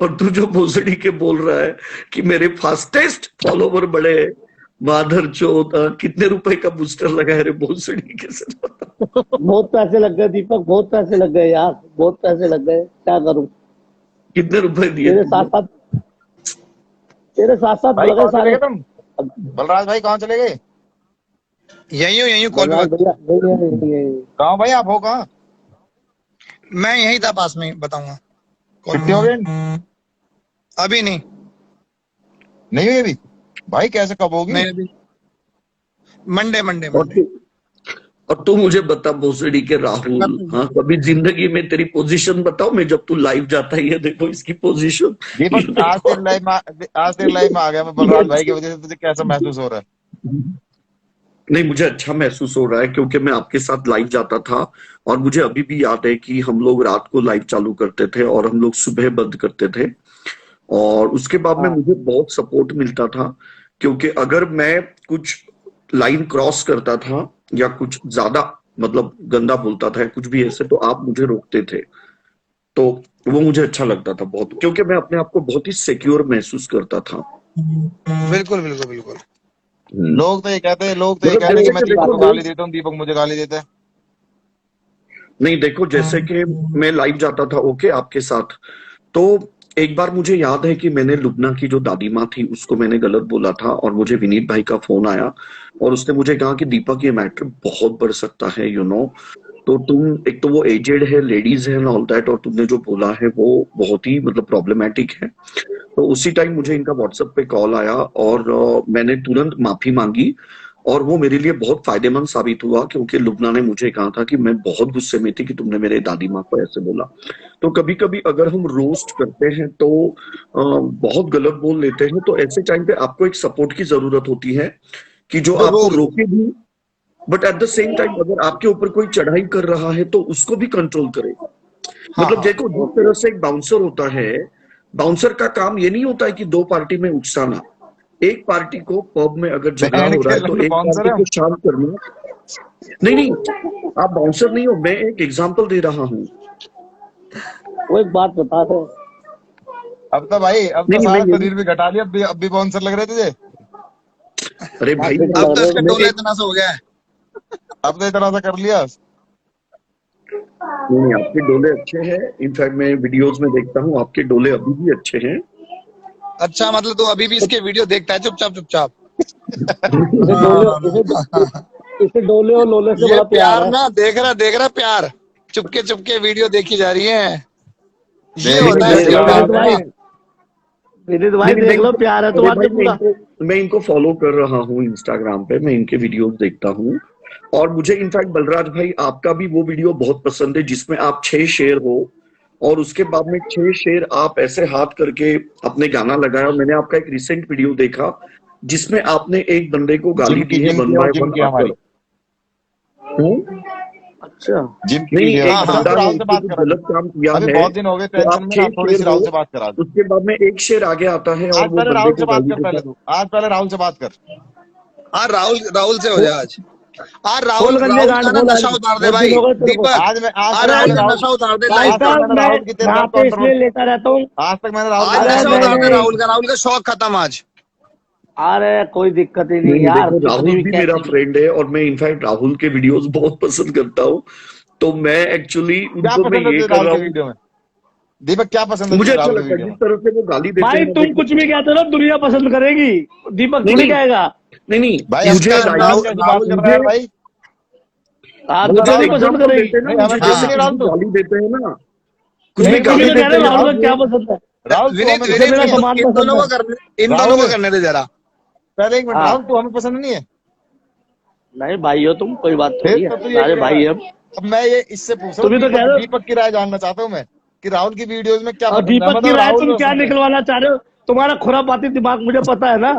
और तू जो भोसड़ी के बोल रहा है कि मेरे फास्टेस्ट फॉलोवर बड़े हैं, माधर चोद, कितने रुपए का बूस्टर लगा है रे भोसड़ी के? सच बता, बहुत पैसे लग गए दीपक बहुत पैसे लग गए यार बहुत पैसे लग गए क्या करूं कितने रुपए दिए तेरे तुमने? साथ साथ तेरे साथ साथ भाई लगे कहाँ चले सारे गए तुम? बलराज भाई कहाँ चले गए? यहीं हूँ कॉल पे बलराज बात। भैया नहीं कहाँ भाई आप हो कहाँ? मैं यहीं था पास में, बताऊंगा कॉल कितने हो पे। गए? अभी नहीं, नहीं हुई अभी? भाई कैसे कब होगी? नहीं अभी मंडे मंडे और मंडे। तू मुझे बता भोसड़ी के राहुल, हाँ कभी जिंदगी में तेरी पोजीशन बताओ। मैं जब तू लाइव जाता है, ये देखो इसकी पोजीशन। दीपक आज तेरे लाइव में आ गया मैं बलराज भाई की वजह से। तुझे कैसा महसूस हो रहा है? नहीं, मुझे अच्छा महसूस हो रहा है क्योंकि मैं आपके साथ लाइव जाता था, और मुझे अभी भी याद है कि हम लोग रात को लाइव चालू करते थे और हम लोग सुबह बंद करते थे, और उसके बाद में हाँ मुझे बहुत सपोर्ट मिलता था। क्योंकि अगर मैं कुछ लाइन क्रॉस करता था या कुछ ज्यादा मतलब गंदा बोलता था या कुछ भी ऐसे, तो आप मुझे रोकते थे। तो वो मुझे अच्छा लगता था बहुत, क्योंकि मैं अपने आप को बहुत ही सिक्योर महसूस करता था। बिल्कुल बिल्कुल बिल्कुल। लोग तो ये कहते हैं मतलब कि जैसे मैं कि दीपक देखो को गाली लोग, देता हूँ, दीपक मुझे गाली देता है। नहीं देखो, जैसे कि मैं लाइव जाता था ओके आपके साथ, तो एक बार मुझे याद है कि मैंने लुबना की जो दादी माँ थी उसको मैंने गलत बोला था, और मुझे विनीत भाई का फोन आया और उसने मुझे कहा कि दीपक ये मैटर बहुत बढ़ सकता है, तो तुम, एक तो वो एजेड है, लेडीज है, ऑल दैट, और तुमने जो बोला है वो बहुत ही मतलब प्रॉब्लमेटिक है। तो उसी टाइम मुझे इनका व्हाट्सएप पे कॉल आया और मैंने तुरंत माफी मांगी, और वो मेरे लिए बहुत फायदेमंद साबित हुआ, क्योंकि लुबना ने मुझे कहा था कि मैं बहुत गुस्से में थी कि तुमने मेरे दादी माँ को ऐसे बोला। तो कभी कभी अगर हम रोस्ट करते हैं तो बहुत गलत बोल लेते हैं, तो ऐसे टाइम पे आपको एक सपोर्ट की जरूरत होती है कि जो वो आपको रोक दो। रोके भी, but at the same time अगर आपके ऊपर कोई चढ़ाई कर रहा है तो उसको भी कंट्रोल करे। हाँ मतलब हाँ देखो, जिस तरह से एक बाउंसर होता है, बाउंसर का काम ये नहीं होता है कि दो पार्टी में उकसाना। एक पार्टी को पब में अगर झगड़ा बहन हो रहा के है तो लंड एक बाउंसर पार्टी है को हम। शांत करना। नहीं नहीं, आप बाउंसर नहीं हो, मैं एक एग्जांपल दे रहा हूँ। वो एक बात बता रहे अब तो नहीं नहीं, मैं सारा ये शरीर भी घटा लिया, अब भी बाउंसर लग रहे तुझे? अरे भाई, तो अब लग तो रहे इसका मैं टोला एक, इतना सा हो गया है। अब तो इतना सा कर लिया। नहीं, आपके डोले अच्छे हैं। इनफैक्ट मैं वीडियोस में देखता हूँ आपके डोले अभी भी अच्छे हैं। अच्छा मतलब तू अभी भी इसके वीडियो देखता है चुपचाप चुपचाप। इसे डोले और लोले से ये बड़ा प्यार प्यार है ना, देख रहा प्यार, चुपके चुपके वीडियो देखी जा रही है। ये देख होता है ले असली देखो, प्यार विनीत यार। भाई मामा। विनीत नहीं भाई नहीं, देख लो प्यार है अरे तुम्हारे भाई, पूरा मैं इनको फॉलो कर रहा हूँ इंस्टाग्राम पे, मैं इनके वीडियोस देखता हूँ, और मुझे इनफैक्ट बलराज भाई आपका भी वो वीडियो बहुत पसंद है जिसमें आप 6 शेर हो, और उसके बाद में 6 शेर आप ऐसे हाथ करके अपने गाना लगाया। और मैंने आपका एक रिसेंट वीडियो देखा जिसमें आपने एक बंदे को गाली दी है जिम 1 की और बाय जिम 1 की आकर। हमारी अच्छा जिम की नहीं नहीं, वीडियो। एक हाँ हाँ अच्छा बंदा तू है, राहुल से उसने बात कुछ करा गलत काम किया अभी है, बहुत दिन हो गए तो टेंशन आप में 6 ना, थोड़ी शेर सी हो, राहुल से बात करा। उसके बाद में एक शेर आगे आता है और आज वो पहले बंदे राहुल से को बात गाली कर, देता पहले है। तू आज पहले राहुल से बात कर। हाँ राहुल से हो तो जाए आज। हाँ खोल गंजे राहुल गांड का ना खोल आज नशा उतार दे बहुत दिन भाई हो गए तेरे को दीपक। आज हाँ तक अरे राहुल मैंने का राहुल नशा उतार दे भाई लाइव आज तक पे। साहब मैंने मैं राहुल की तेरे यहाँ घर पे इसलिए कंट्रोल लेता रहता हूँ आज तक मैंने राहुल आज की अरे नशा कंट्रोल उतार दे नहीं राहुल का शौक खत्म आज। अरे कोई दिक्कत ही नहीं नहीं नहीं, यार देखो कितनी राहुल भी भी मेरा कैसी फ्रेंड है, और मैं इनफैक्ट राहुल के वीडियोस बहुत पसंद करता हूँ। तो मैं एक्चुअली क्या उनको मैं पसंद है ये तुझे कर राहुल रहा के हूँ, वीडियो में? दीपक क्या पसंद है मुझे तुझे अच्छा राहुल की लगता है वीडियो जिस में? तरह से वो गाली देते भाई हैं। तुम कुछ भी कहते हो ना, दुनिया पसंद करेगी, दीपक नहीं थोड़ी नहीं कहेगा। नहीं, भाई मुझे इसका राहुल राहुल कैसी बात कर रहा है यार भाई? हाँ, वो जो तुम्हें भी पसंद एग्जाम्पल करेगी। देते हैं ना, नहीं, हमें मुझे पसंद जैसे नहीं कुछ राहुल भी तो। गाली देते हैं ना, कुछ भी नहीं, तुम गाली ही तो कह देते रहे हैं हो राहुल यार को क्या वो। पसंद है। राहुल तू विनीत हमें मुझे पसंद विनीत मेरा नहीं है। सामान इन पसंद दोनों है। को करने, इन दोनों राहुल को करने दे जरा। पहले एक मिनट, हाँ, राहुल तू हमें पसंद नहीं है? नहीं भाई हो तुम, कोई बात फिर थोड़ी है, तो तू ये सारे कह रहा भाई है। है हम। अब मैं ये इससे पूछ रहा तुम हूँ, ही तो कह दीपक रहे हो। दीपक की राय जानना चाहता हूँ मैं कि राहुल की वीडियोस में क्या और पसंद है। दीपक हमें की तो राय राहुल तुम क्या पसंद है। निकलवाना चाह रहे हो? तुम्हारा खुरापाती दिमाग मुझे पता है ना।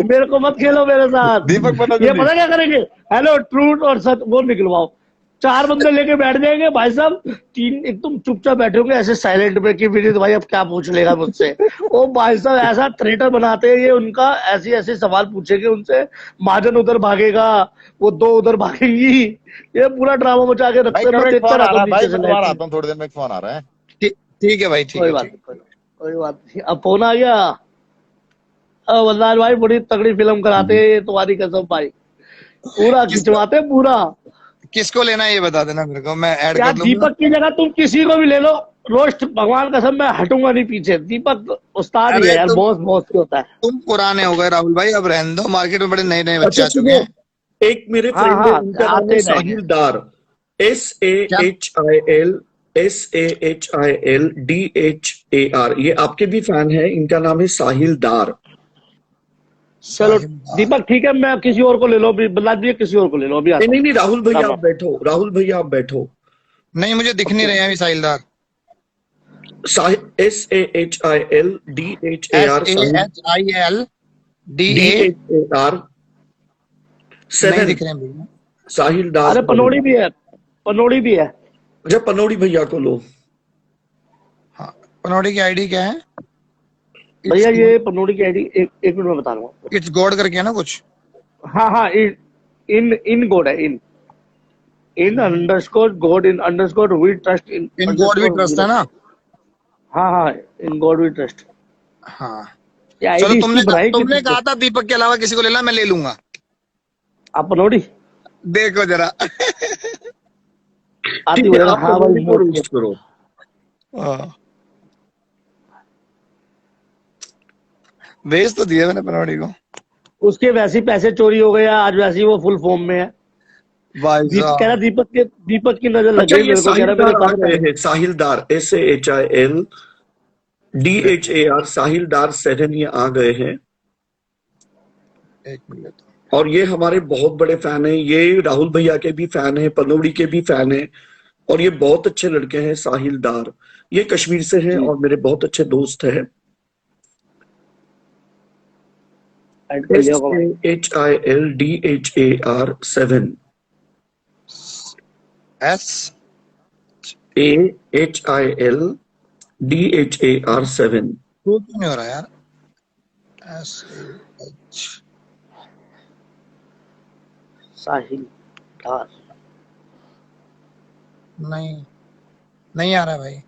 मेरे को मत खेलो मेरे साथ। दीपक बता ये जल्दी। पता क्या करेंगे, हेलो ट्रूथ और सच वो निकलवाओ। 4 बंदे लेके बैठ जाएंगे भाई साहब, 3 एकदम चुपचाप बैठे होंगे ऐसे साइलेंट में कि विनीत भाई अब क्या पूछ लेगा मुझसे। ओ भाई साहब ऐसा थ्रेटर बनाते हैं ये, उनका ऐसे ऐसे सवाल पूछेंगे उनसे, महाजन उधर भागेगा, वो 2 उधर भागेंगी, ये पूरा ड्रामा मचा के भाई रखते हैं। चलो मैं एक देखता फोन आ रहता रहा हूँ है भाई, नीचे से मैं लाइव दोबारा में। आता हूँ थोड़ी देर में, एक फोन आ रहा है। ठीक ठीक है भाई, ठीक कोई है, बात ठीक। नहीं, कोई बात नहीं, अब फोन आ गया। वल्लाल भाई बड़ी तगड़ी फिल्म कराते हैं ये, तुम्हारी कसम भाई, पूरा किसको खिंचवाते हैं पूरा। किसको लेना है ये बता देना मेरे को, मैं ऐड यार कर लूंगा। दीपक की जगह तुम किसी को भी ले लो, रोस्ट भगवान कसम मैं हटूंगा नहीं पीछे। दीपक उस्ताद ही है अरे यार, बॉस बॉस के होता है। तुम पुराने हो गए राहुल भाई, अब रहने दो, मार्केट में बड़े नए नए बच्चे अच्छा आ चुके सुनो, हैं। एक मेरे हाँ फ्रेंड है, हाँ, उनका नाम है आते जाएंगे। साहिल डार। क्या? SAHIL DHAR, ये आपके भी फैन है, इनका नाम है साहिल डार। चलो साहिल। दीपक ठीक है, मैं किसी और को ले लो, अभी बल्ला दिए किसी और को ले लो, अभी नहीं आता नहीं हूँ। नहीं, राहुल भैया राम आप राम। बैठो, राहुल भैया आप बैठो। नहीं, मुझे दिख नहीं रहे हैं अभी साहिलदार। SAHIL DHAR साहिल SAHILDA। DHAR नहीं 7, दिख रहे हैं भैया। साहिल डार अरे 7। पनौड़ी भी है, पनौड़ी भी है। अच्छा पनौड़ी भैया को लो। हाँ, पनौड़ी की आईडी क्या है? भैया ये पनौड़ी की आईडी एक मिनट में बता रहा हूँ। इट्स गॉड करके है ना कुछ? हाँ हाँ, इन गोड है, in underscore god, in underscore we trust, in in god भी अंडरस्कोर ट्रस्ट है ना? हाँ हाँ, इन गॉड वी ट्रस्ट। हाँ। ये चलो, आईडी इसकी बनाई तुमने किसने? कहा था दीपक के अलावा किसी को लेना, मैं ले लूंगा। आप पनौड़ी देखो जरा। आती ठीक है, बोलेगा आप हाँ पनौड़ी भाई को रोस्ट करो। हाँ। भेज तो दिया मैंने पनौड़ी को। उसके वैसे ही पैसे चोरी हो गए, आज वैसे ही वो फुल फॉर्म में है। भाई कह रहा साहब। दीपक की नजर लग अच्छा गई ये मेरे को, कह रहा साहिलदार मेरे आ सारे गए पैसे। हैं, साहिलदार SAHILDHAR साहिलदार 7 ये आ गए हैं। एक मिनट। और ये हमारे बहुत बड़े फैन हैं, ये राहुल भैया के भी फैन हैं, पनौड़ी के भी फैन हैं, और ये बहुत अच्छे लड़के हैं साहिलदार। ये कश्मीर से हैं जी, और मेरे बहुत अच्छे दोस्त हैं। ऐड कर लिया होगा भाई। SAHILDHAR 7 S SAHILDHAR 7। तो क्यों नहीं हो रहा यार? SAH। साहिल दार। नहीं, नहीं आ रहा है भाई।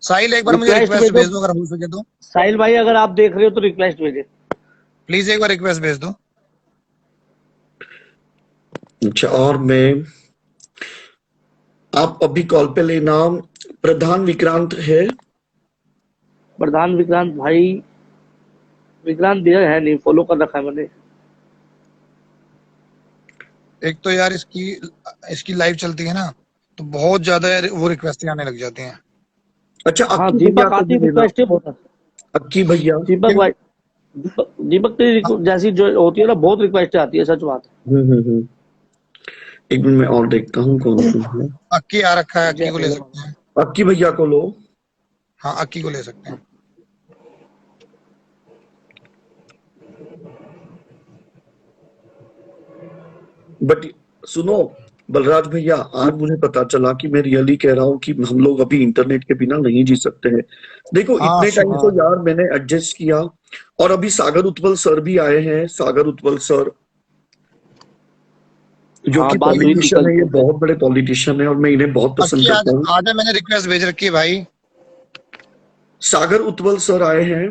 साहिल एक बार मुझे रिक्वेस्ट रिक्वेस्ट भेजो भेज दो, अगर हो सके तो। साहिल भाई, अगर आप देख रहे हो तो रिक्वेस्ट भेजे। प्लीज एक बार रिक्वेस्ट भेज दो। अच्छा, और मैं आप अभी कॉल पे लेना, प्रधान विक्रांत है। प्रधान विक्रांत भाई, विक्रांत दिया है नहीं, फॉलो कर रखा है मैंने। एक तो यार इसकी लाइव चलती है ना, तो बहुत ज्यादा यार वो रिक्वेस्ट आने लग जाती हैं। अच्छा हाँ अक्की भैया दीपक को आती भी लेना, रिक्वेस्ट है बहुत। अक्की भैया। दीपक भाई, दीपक की जैसी जो होती है ना, बहुत रिक्वेस्ट आती है, सच बात है। एक मिनट में और देखता हूँ कौन कौन है। अक्की आ रखा है, अक्की को ले सकते हैं। अक्की भैया को लो। हाँ, अक्की को ले सकते हैं। बट सुनो बलराज भैया, आज मुझे पता चला कि मैं रियली कह रहा हूँ कि हम लोग अभी इंटरनेट के बिना नहीं जी सकते हैं। देखो हाँ, इतने टाइम हाँ। से यार मैंने एडजस्ट किया, और अभी सागर उत्पल सर भी आए हैं, सागर उत्पल सर जो हाँ, कि बात हुई थी पॉलिटिशियन कल है, ये तुमसे। बहुत बड़े पॉलिटिशियन है और मैं इन्हें बहुत पसंद अक्की करता हूँ। आज मैंने रिक्वेस्ट भेज रखी है भाई। सागर उत्पल सर आए हैं।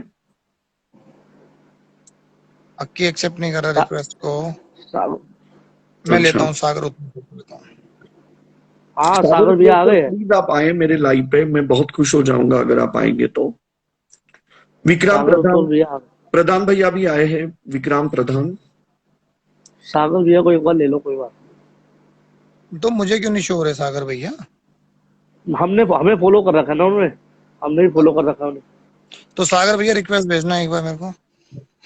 अक्की एक्सेप्ट नहीं कर रहा रिक्वेस्ट को। सागर- मैं अच्छा। लेता हूँ सागर उत्पल को लेता हूँ। हाँ सागर भैया आ गए हैं। प्लीज आप आए मेरे लाइव पे, मैं बहुत खुश हो जाऊंगा अगर आप आएंगे तो। विक्रांत सागर प्रधान, उत्तोल भैया आ गए। प्रधान भैया भी आए हैं, विक्रांत प्रधान। सागर भैया को एक बार ले लो, कोई बात तो मुझे क्यों नहीं शो हो रहे सागर भैया? नहीं। हमें फॉलो कर रखा है ना उन्होंने, हमने भी फॉलो कर रखा है उन्हें। तो सागर भैया रिक्वेस्ट भेजना एक बार मेरे को।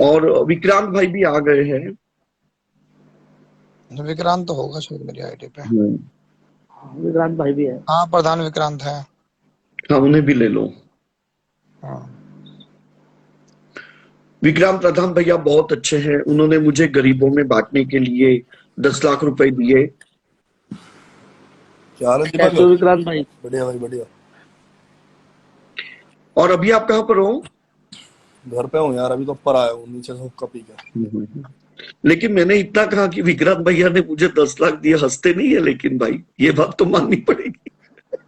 और विक्रांत भाई भी आ गए हैं। विक्रांत तो होगा शायद मेरी आईडी पे। हाँ, विक्रांत भाई भी है। हाँ प्रधान विक्रांत है। हाँ उन्हें भी ले लो। हाँ। विक्रांत प्रधान भैया बहुत अच्छे हैं, उन्होंने मुझे गरीबों में बांटने के लिए 10 लाख रुपए दिए। क्या हाल है कैसे हो दीपक? विक्रांत भाई? बढ़िया भाई बढ़िया। और अभी आप कहाँ पर हो? घर पे हूँ यार, अभी तो ऊपर आया हूँ नीचे से हुक्का पी के। लेकिन मैंने इतना कहा कि विक्रांत भैया ने मुझे 10 लाख दिए, हंसते नहीं है लेकिन भाई ये बात तो माननी पड़ेगी।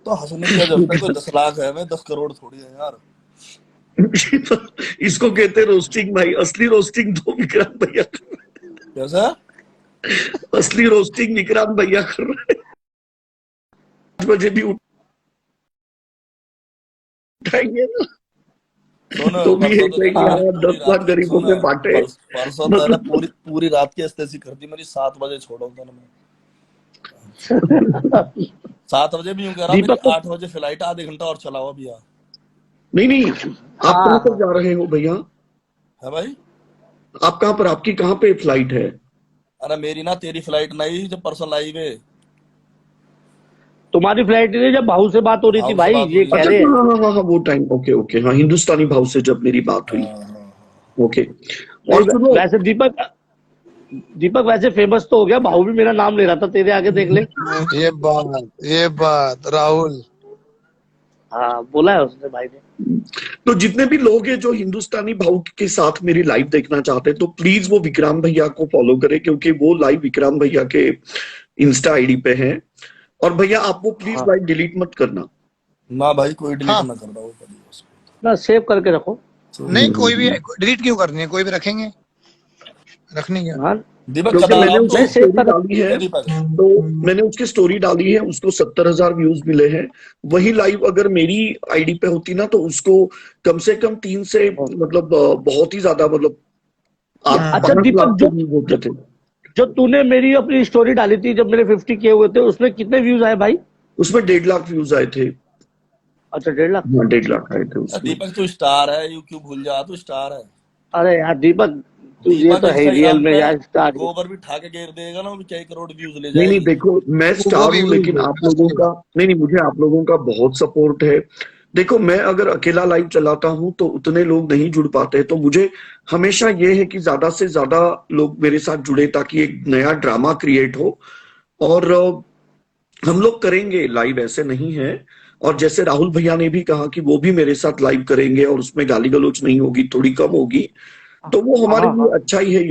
तो हंसने की क्या जरूरत है, कोई 10 लाख है, मैं 10 करोड़ थोड़ी है यार। इसको कहते रोस्टिंग भाई, असली रोस्टिंग तो विक्रांत भैया कर रहे कैसा? हैं। असली रोस्टिंग विक्रांत भैया कर रहे हैं। 5 बजे भी उठाएंगे ना तो भी ये कहेंगे हाँ 10 लाख गरीबों में बांटे। परसों तो है ना, पूरी रात की अस्तेसी कर दी मेरी। 7 बजे छोड़ा था ना मैं। 7 बजे भी यूं कह रहा हूँ, 8 बजे फ्लाइट, आधे घंटा और चलाओ अभी यार। नहीं आप कहाँ पर जा रहे हो भैया? है भाई? आप कहाँ पर, आपकी कहाँ पे फ्लाइट है? अरे मेरी ना, तेरी फ्लाइट नहीं जब परसों लाइव है। तुम्हारी फ्लाइट नहीं, जब भाऊ से बात हो रही थी भाई, ये कह रहे हैं। हाँ वो टाइम, ओके हाँ, हिंदुस्तानी भाव से जब मेरी बात हुई। ओके। और सुनो, वैसे दीपक वैसे फेमस तो हो गया, भाऊ भी मेरा नाम ले रहा था तेरे आगे, देख ले। ये बात राहुल। हाँ बोला है उसने भाई ने। तो जितने भी लोग हैं जो हिंदुस्तानी भाव के साथ मेरी लाइव देखना चाहते हैं तो प्लीज वो विक्रांत भैया को फॉलो करें, क्योंकि वो लाइव विक्रांत भैया के इंस्टा आईडी पे है। और भैया आप वो प्लीज लाइव डिलीट मत करना ना भाई, कोई डिलीट ना करना वो ना, सेव करके रखो। नहीं कोई भी डिलीट क्यों करनी है, कोई भी रखेंगे, रखनी क्या। हाँ दीपक, क्योंकि मैंने उसकी मैं सेव स्टोरी कर डाली है, तो मैंने उसकी स्टोरी डाली है, उसको 70,000 व्यूज मिले हैं। वही लाइव अगर मेरी आईडी पे होती ना तो उसको कम से कम 3 से मतलब बहुत ही ज्यादा, मतलब अच्छा दीपक, होते थे। जो तूने मेरी अपनी स्टोरी डाली थी जब मेरे 50 के हुए थे, उसमें कितने व्यूज आए भाई? उसमें 1.5 लाख व्यूज आए थे। अच्छा 1.5 लाख? हाँ 1.5 लाख आए थे उसमें। दीपक तू स्टार है, यू क्यों भूल जा, तू स्टार है। अरे यार दीपक, तू ये तो है रियल में यार स्टार। गोबर भी ठा के घेर देगा ना, वो भी कई करोड़ व्यूज ले नहीं जाएगी। देखो मैं स्टार हूँ, लेकिन आप लोगों का नहीं, मुझे आप लोगों का बहुत सपोर्ट है। देखो मैं अगर अकेला लाइव चलाता हूं तो उतने लोग नहीं जुड़ पाते, तो मुझे हमेशा ये है कि ज्यादा से ज्यादा लोग मेरे साथ जुड़े ताकि एक नया ड्रामा क्रिएट हो। और हम लोग करेंगे लाइव, ऐसे नहीं है। और जैसे राहुल भैया ने भी कहा कि वो भी मेरे साथ लाइव करेंगे और उसमें गाली गलौज नहीं होगी, थोड़ी कम होगी, तो वो हमारे लिए अच्छा ही है,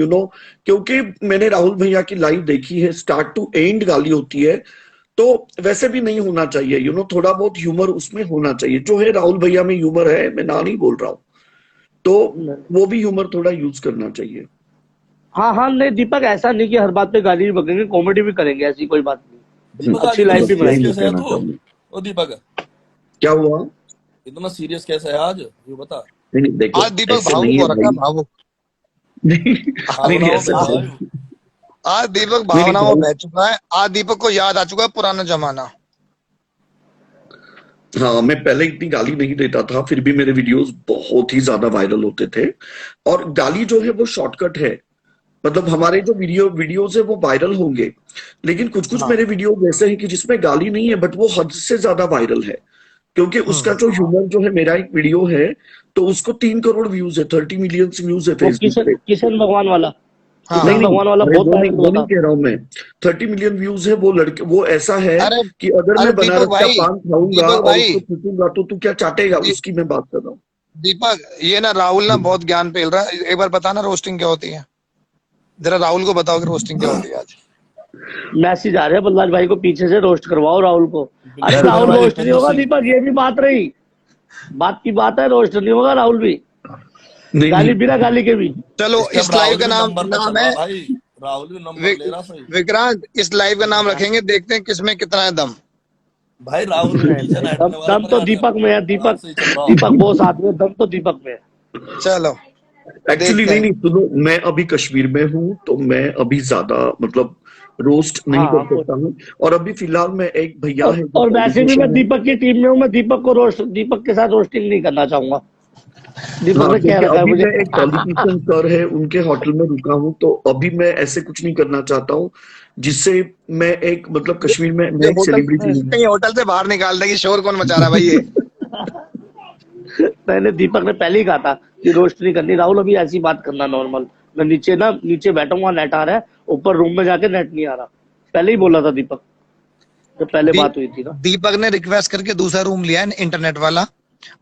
क्योंकि मैंने राहुल भैया की लाइव देखी है, स्टार्ट टू एंड गाली होती है। तो वैसे भी नहीं होना चाहिए, थोड़ा बहुत ह्यूमर उसमें होना चाहिए। जो है राहुल भैया में ह्यूमर है, मैं ना नहीं बोल रहा हूँ, तो वो भी ह्यूमर थोड़ा यूज करना चाहिए। हाँ नहीं दीपक, ऐसा नहीं कि हर बात पे गाली भी बकेंगे, कॉमेडी भी करेंगे, ऐसी कोई बात नहीं। अच्छी लाइफ भी बनाएंगे। ओ दीपक, क्या हुआ? इतना सीरियस कैसे है आज, ये बता। नहीं देखो, आज दीपक भावुक हो रखा है, भावुक। नहीं ऐसा नहीं। आज दीपक भावनाओं में बह चुका है, आज दीपक को याद आ चुका है पुराना जमाना। हाँ मैं पहले इतनी गाली नहीं देता था, फिर भी मेरे वीडियोस बहुत ही ज्यादा वायरल होते थे। और गाली जो है वो शॉर्टकट है, मतलब हमारे जो वीडियोस है वो वायरल होंगे, लेकिन कुछ मेरे वीडियो ऐसे हैं कि जिसमें गाली नहीं है बट वो हद से ज्यादा वायरल है, क्योंकि उसका जो ह्यूमर जो है, मेरा एक वीडियो है तो उसको 3 करोड़ व्यूज है, 30 मिलियन व्यूज है फेसबुक पे। किशन भगवान वाला। नहीं भगवान वाला बहुत वो नहीं कह रहा हूँ मैं, 30 मिलियन व्यूज है वो लड़के, वो ऐसा है कि अगर मैं बनारस का पान खाऊंगा और उसको फूकूंगा तो तू क्या चाटेगा, उसकी मैं बात कर रहा हूँ। दीपक ये ना राहुल ना बहुत ज्ञान पेल रहा है, एक बार बताना रोस्टिंग क्या होती है, जरा राहुल को बताओ कि रोस्टिंग क्या होती है। आज मैसेज आ रहे हैं बल्लाज भाई को, पीछे से रोस्ट करवाओ राहुल को। अरे राहुल रोस्ट नहीं होगा दीपक, ये भी बात रही, बात की बात है, रोस्ट नहीं होगा राहुल भी, गाली बिना गाली के भी। चलो इस लाइव का नाम है राहुल भी नंबर ले रहा सही। विक्रांत, इस लाइव का नाम रखेंगे, देखते हैं किसमें कितना है दम। भाई राहुल नहीं नीचे नहीं, बैठने वाला दम मेरे तो आ दीपक में है। आराम दीपक से ही चल रहा दीपक वो साथ में, दम तो दीपक में है। चलो एक्चुअली देखते नहीं हैं। नहीं सुनो, मैं अभी कश्मीर में हूँ तो मैं अभी ज्यादा मतलब रोस्ट नहीं हाँ कर हाँ सकता हूँ। और अभी फिलहाल में एक भैया है जो और वैसे भी मैं पॉलिटिशियन है। दीपक की टीम में हूँ। मैं दीपक को रोस्ट, दीपक के साथ रोस्टिंग नहीं करना चाहूंगा। दीपक हाँ ने कह क्योंकि रखा है अभी मुझे। मैं एक पॉलिटिशियन सर है उनके होटल में रुका हूँ, तो अभी मैं ऐसे कुछ नहीं करना चाहता हूँ जिससे मैं एक मतलब कश्मीर में मैं ये एक होटल सेलिब्रिटी हूँ। कहीं होटल से बाहर निकाल देंगे, शोर कौन मचा रहा है भाई ये। मैंने दीपक ने पहले ही कहा था कि रोस्ट नहीं करनी राहुल, अभी ऐसी बात करना नॉर्मल। मैं नीचे बैठा हुआ, नेट आ रहा है, ऊपर रूम में जाके नेट नहीं आ रहा। पहले ही बोला था दीपक, जब पहले दी, बात हुई थी ना। दीपक ने रिक्वेस्ट करके दूसरा रूम लिया है इंटरनेट वाला।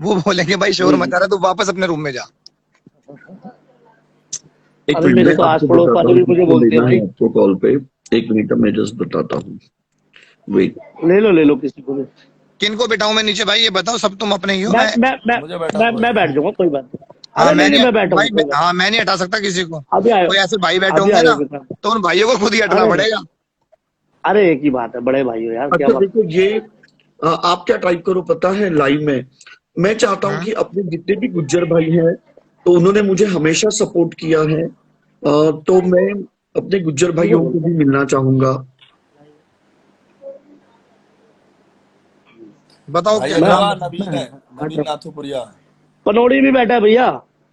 वो बोलेंगे भाई शोर मचा रहा है, तो वापस अपने रूम में जा। एक अरे मिनट मेरे मैं तो आस आपको पड़ोस बताता वाले हूँ भी मुझे किसको बोलते हैं लेना है भाई। आपको कॉल पे। एक मिनट मैं जस्ट बताता हूँ, वेट। ले लो किसी को भी। किनको बिठाऊं मैं नीचे भाई, ये बताओ। सब तुम अपने ही हो। मैं मैं मैं मैं मुझे बैठा दो मैं भाई। बैठ जाऊंगा, कोई बात नहीं। हाँ अरे मैं नहीं नहीं मैं बैठा हूँ, भाई, कोई बात हाँ मैं नहीं हटा सकता किसी को। नहीं। अभी आयो, कोई ऐसे भाई बैठे अभी होंगे आयो ना, बेटा। तो उन भाइयों को खुद ही हटना अरे पड़ेगा। अरे एक ही बात है, बड़े भाई हो यार, क्या अच्छा बात। देखो ये आप क्या टाइप करो पता है लाइव में। मैं चाहता हूं हम्म। कि अपने जितने भी गुज्जर भाई हैं तो उन्होंने मुझे हमेशा सपोर्ट किया है, तो मैं अपने गुज्जर भाइयों को भी मिलना चाहूंगा। बताओ भाई क्या मैं अगला काम बार बताओ। नवीन है, नवीन नाथुपुरिया। पनौड़ी भी बैठा है भैया,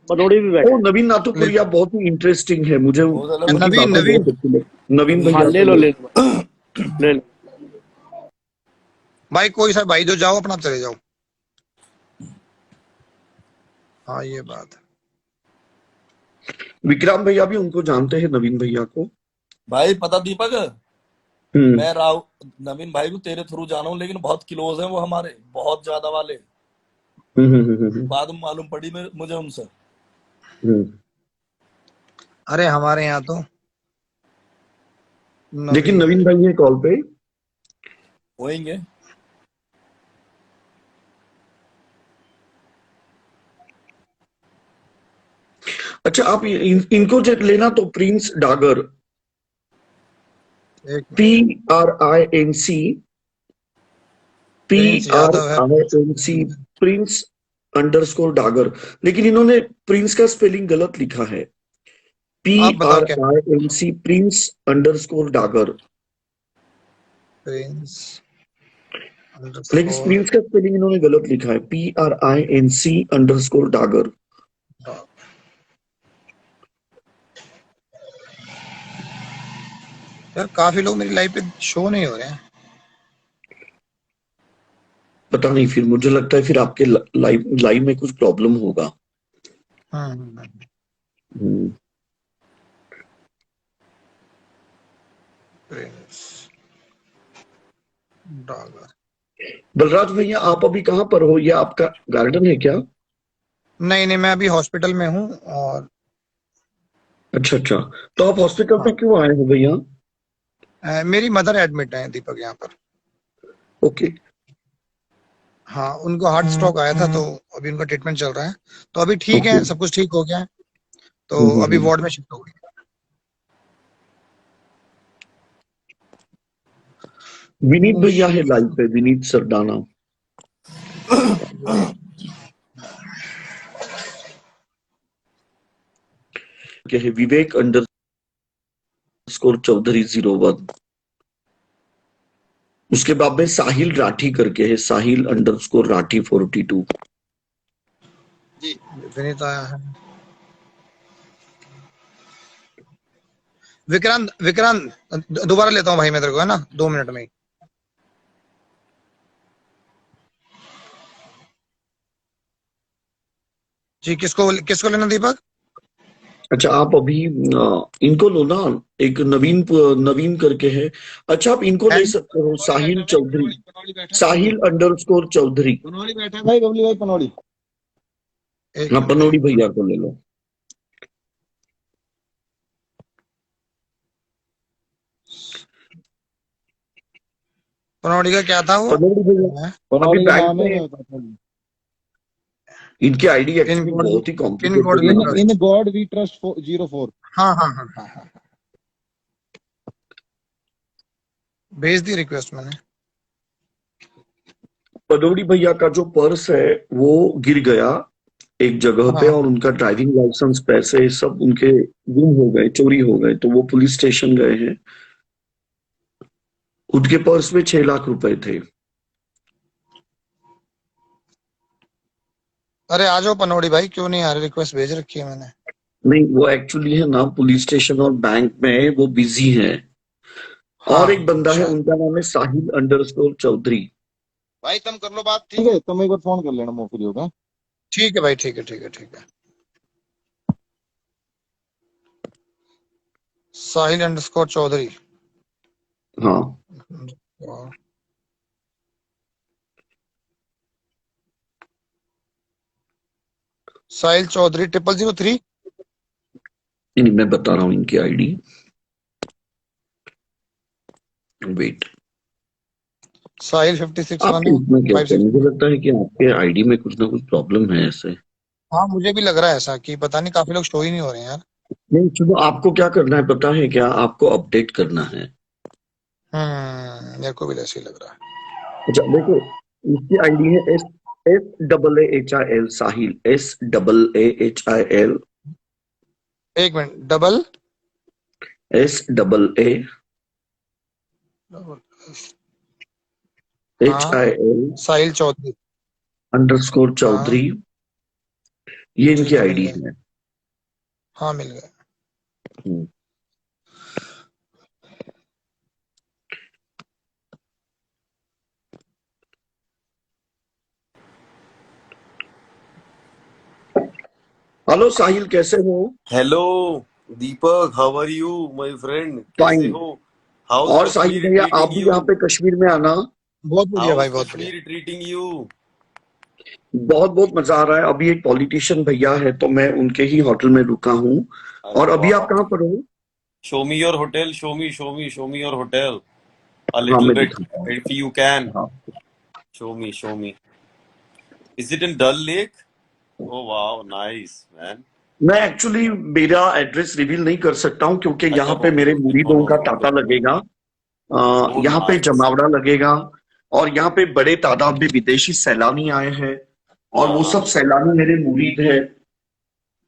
पनौड़ी भी ओ बैठा है। नवीन ले नाथुपुरिया बहुत ही इंटरेस्टिंग है, मुझे वो साला उनकी नवीन बातें नवीन बहुत अच्छी लगती। नवीन नवीन हाँ भैया ले को लो ले। ले लो ले लो। भाई कोई सा भाई जो जाओ अपना चले जाओ। हाँ ये बात है। विक्रांत भैया भी उनको जानते हैं, नवीन भैया को। भाई पता दीपक, हम्म मैं नवीन भाई को तेरे थ्रू जाना हूँ, लेकिन बहुत क्लोज है वो हमारे, बहुत ज्यादा वाले। हम्म हम्म हम्म हम्म, बाद में मालूम पड़ी मुझे उनसे। हम्म। अरे हमारे यहाँ तो लेकिन नवीन। नवीन भाई है कॉल पे। होएंगे। अच्छा आप इनको लेना तो प्रिंस डागर, एक PRINC, प्रिंस यादव है। PRINC, Prince underscore Dagar. लेकिन इन्होंने प्रिंस का स्पेलिंग गलत लिखा है, आप बताओ क्या। PRINC, Prince underscore Dagar. Prince लेकिन अंडरस्कोर। प्रिंस का स्पेलिंग इन्होंने गलत लिखा है, PRINC अंडरस्कोर डागर। यार काफी लोग मेरी लाइफ पे शो नहीं हो रहे हैं। पता नहीं, फिर मुझे लगता है फिर आपके लाइव लाइव में कुछ प्रॉब्लम होगा। हम्म। हम्म। प्रिंस डागर। बलराज भैया आप अभी कहाँ पर हो, या आपका गार्डन है क्या? नहीं नहीं, मैं अभी हॉस्पिटल में हूँ। और अच्छा अच्छा, तो आप हॉस्पिटल हाँ, में क्यों आए हो भैया? मेरी मदर एडमिट है दीपक यहाँ पर। ओके। हाँ उनको हार्ट स्ट्रोक आया था, तो अभी उनका ट्रीटमेंट चल रहा है। तो अभी ठीक ओके। है, सब कुछ ठीक हो गया है। तो अभी हम्म। वार्ड में शिफ्ट हो गई। विनीत भैया है लाइव पे, विनीत सरदाना। क्या है, विवेक अंडरस्कोर चौधरी 01। उसके बाद में साहिल राठी करके है, साहिल अंडरस्कोर राठी 42। जी विनीत आया है। विक्रांत विक्रांत दोबारा लेता हूँ भाई मैं तेरे को, है ना, 2 मिनट में ही। जी किसको किसको लेना दीपक। अच्छा आप अभी इनको लो ना, एक नवीन नवीन करके है। अच्छा आप इनको ले सकते हो, साहिल चौधरी, साहिल अंडरस्कोर चौधरी। पनौड़ी बैठा है भाई, बबली भाई पनौड़ी। एक हाँ मिनट पनौड़ी एक भैया मिनट। को ले लो। पनौड़ी का क्या था वो। पनौड़ी भैया अभी पनौड़ी का बैंक नाम है, में, मैं बताता हूँ। इनकी आईडी पिन एक्चुअली कोड। बहुत ही पिन कोड कॉम्प्लिकेटेड भी इन नाम है। Trust. In God we trust 04। हाँ हाँ हाँ हाँ हाँ। भेज दी रिक्वेस्ट मैंने। पदौड़ी भैया का जो पर्स है वो गिर गया एक जगह पे, हाँ और उनका ड्राइविंग लाइसेंस, पैसे सब उनके गुम हो गए, चोरी हो गए। तो वो पुलिस स्टेशन गए हैं। उनके पर्स में 6 लाख रुपए थे। अरे आ जाओ पनौड़ी भाई, क्यों नहीं आ रहे? रिक्वेस्ट भेज रखी है मैंने। नहीं, वो एक्चुअली है ना पुलिस स्टेशन और बैंक में वो बिजी है। और एक हाँ बंदा है, अच्छा उनका नाम है साहिल_चौधरी। भाई तुम कर लो बात, ठीक है? तुम एक बार फोन कर लेना, मैं फ्री होगा। ठीक है भाई, ठीक है ठीक है ठीक है। साहिल_चौधरी। हाँ, साहिल चौधरी 0003। नहीं, मैं बता रहा हूँ इनकी आईडी, वेट। साहिल 56 आपके इसमें कैसे? मुझे लगता है कि आपके आईडी में कुछ ना कुछ प्रॉब्लम है ऐसे। हाँ मुझे भी लग रहा है ऐसा कि पता नहीं, काफी लोग शो ही नहीं हो रहे हैं यार। नहीं, चलो आपको क्या करना है पता है क्या? आपको अपडेट करना है। मेरे को भी ऐसे ही लग रहा है। अच्छा देखो, इसकी आईडी है SAAHIL, साहिल SAAHIL, एक मिनट, डबल SAAHIL साहिल चौधरी _चौधरी। ये ठीक इनकी है, मिल आईडी गए। है। हाँ मिल गए। हम्म। हेलो साहिल, कैसे हो? Hello Deepak, how are you my friend? कैसे फाइन। हो? हाउ इज और साहिल कश्मीर भैया, आप ट्रीटिंग भी यू? यहाँ पे कश्मीर में आना। बहुत बढ़िया हाउ भाई, इज बहुत बढ़िया। Kashmir treating you? बहुत बहुत मजा आ रहा है। अभी एक पॉलिटिशियन भैया है तो मैं उनके ही होटल में रुका हूँ। अरे और अभी आप वाह, कहाँ पर हो? Show me your hotel, show me your hotel uh हाँ, लिटिल मैं बिट दिखाता हूँ। इफ यू कैन हाँ, show me. Is it in Dal lake? Oh wow, nice man. मैं एक्चुअली मेरा एड्रेस रिवील नहीं कर सकता हूँ क्योंकि अच्छा यहाँ पे मेरे मुरीदों का तांता लगेगा। ओह यहाँ पे नाइस। जमावड़ा लगेगा। और यहाँ पे बड़े तादाद में विदेशी सैलानी आए हैं, और हाँ वो हाँ सब सैलानी मेरे मुरीद हैं।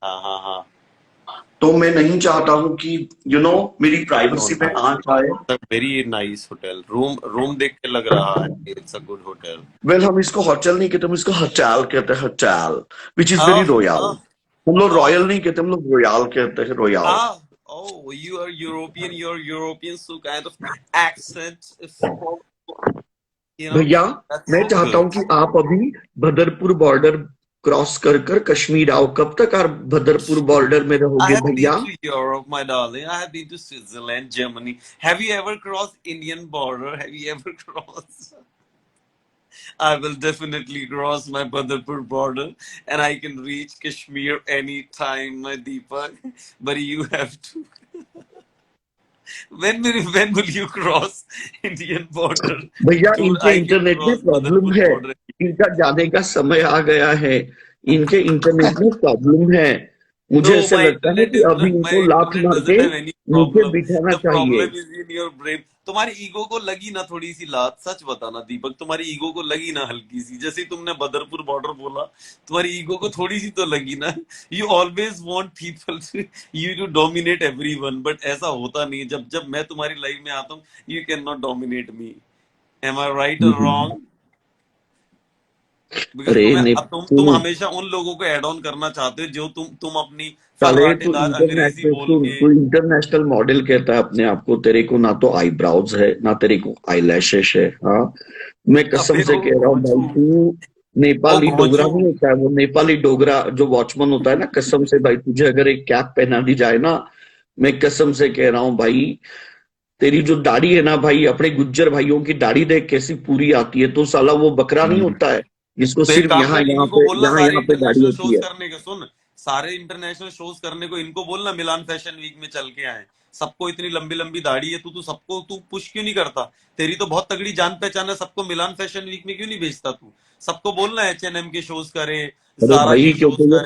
हाँ हाँ हाँ। तो मैं नहीं चाहता हूँ कि मेरी प्राइवेसी में आंच आए। Very nice hotel. रूम देख के लग रहा है it's a good hotel. Well, हम इसको होटल नहीं कहते, हम इसको होटल कहते हैं, hotel which is very Ah, royal. ah, हम लोग ah, रॉयल नहीं कहते, हम लोग रॉयल कहते हैं, royal. ah. Oh, you are European. You're European, so kind of accent is, भैया, that's मैं so चाहता हूँ good. कि आप अभी भदरपुर बॉर्डर क्रॉस कर कर कश्मीर आओ। कब तक आप भदरपुर बॉर्डर में I रहोगे have भैया? been to Europe, my darling. I have been to Switzerland, Germany. Have you ever crossed Indian border? Have you ever crossed? I will definitely cross my Badarpur border and I can reach Kashmir anytime, my Deepak. But you have to. When will you cross Indian border? भैया, Dude, इनके I can internet में cross problem Badarpur है। border. इनका जाने का समय आ गया है। इनके इंटरनेट में प्रॉब्लम है। मुझे No, ऐसे लगता है कि अभी my इनको लात internet मार doesn't के have any नीचे problem. बिठाना The चाहिए। problem is in your brain. तुम्हारी ईगो को लगी ना थोड़ी सी लात? सच बताना दीपक, तुम्हारी ईगो को लगी ना हल्की सी? जैसे ही तुमने बदरपुर बॉर्डर बोला, तुम्हारी ईगो को थोड़ी सी तो लगी ना? You always want people to dominate everyone, but ऐसा होता नहीं। जब जब मैं तुम्हारी लाइफ में आता हूँ, you cannot dominate me. Am I right or wrong? Because अरे तुम्हें ने अब तुम हमेशा उन लोगों को ऐड ऑन करना चाहते हो जो तुम अपनी साले, फर्राटेदार अंग्रेजी बोल के। तू इंटरनेशनल मॉडल कहता है अपने आप को। तेरे को ना तो आईब्राउज है, ना तेरे को आईलैशेस है। हाँ, मैं कसम अबे से वो कह रहा हूँ भाई, घोंचू, तू नेपाली वो डोगरा घोंचू। नहीं होता है? वो नेपाली डोगरा जो वॉचमैन होता है ना, कसम से भाई, तुझे अगर एक कैप पहना दी जाए ना, मैं कसम से कह रहा हूँ भाई, तेरी जो दाढ़ी है ना भाई, अपने गुज्जर भाइयों की दाढ़ी देख कैसी पूरी आती है। तो साला वो बकरा नहीं होता है जिसको तो एक सिर्फ काम यहाँ कर, यहाँ टीवी को पे बोलना यहाँ सारे यहाँ पे दाढ़ी इंटरनेशनल होती शोज है। करने के। सुन, सारे इंटरनेशनल शोज करने को इनको बोलना मिलान फैशन वीक में चल के आए, सबको इतनी लंबी लंबी दाढ़ी है, तू सबको तू पुश क्यों नहीं करता? तेरी तो बहुत तगड़ी जान पहचान है, सबको मिलान फैशन वीक में क्यों नहीं भेजता तू? सबको बोलना H&M के शोज करे, अरे जारा भाई के शोज क्योंकि ये करे,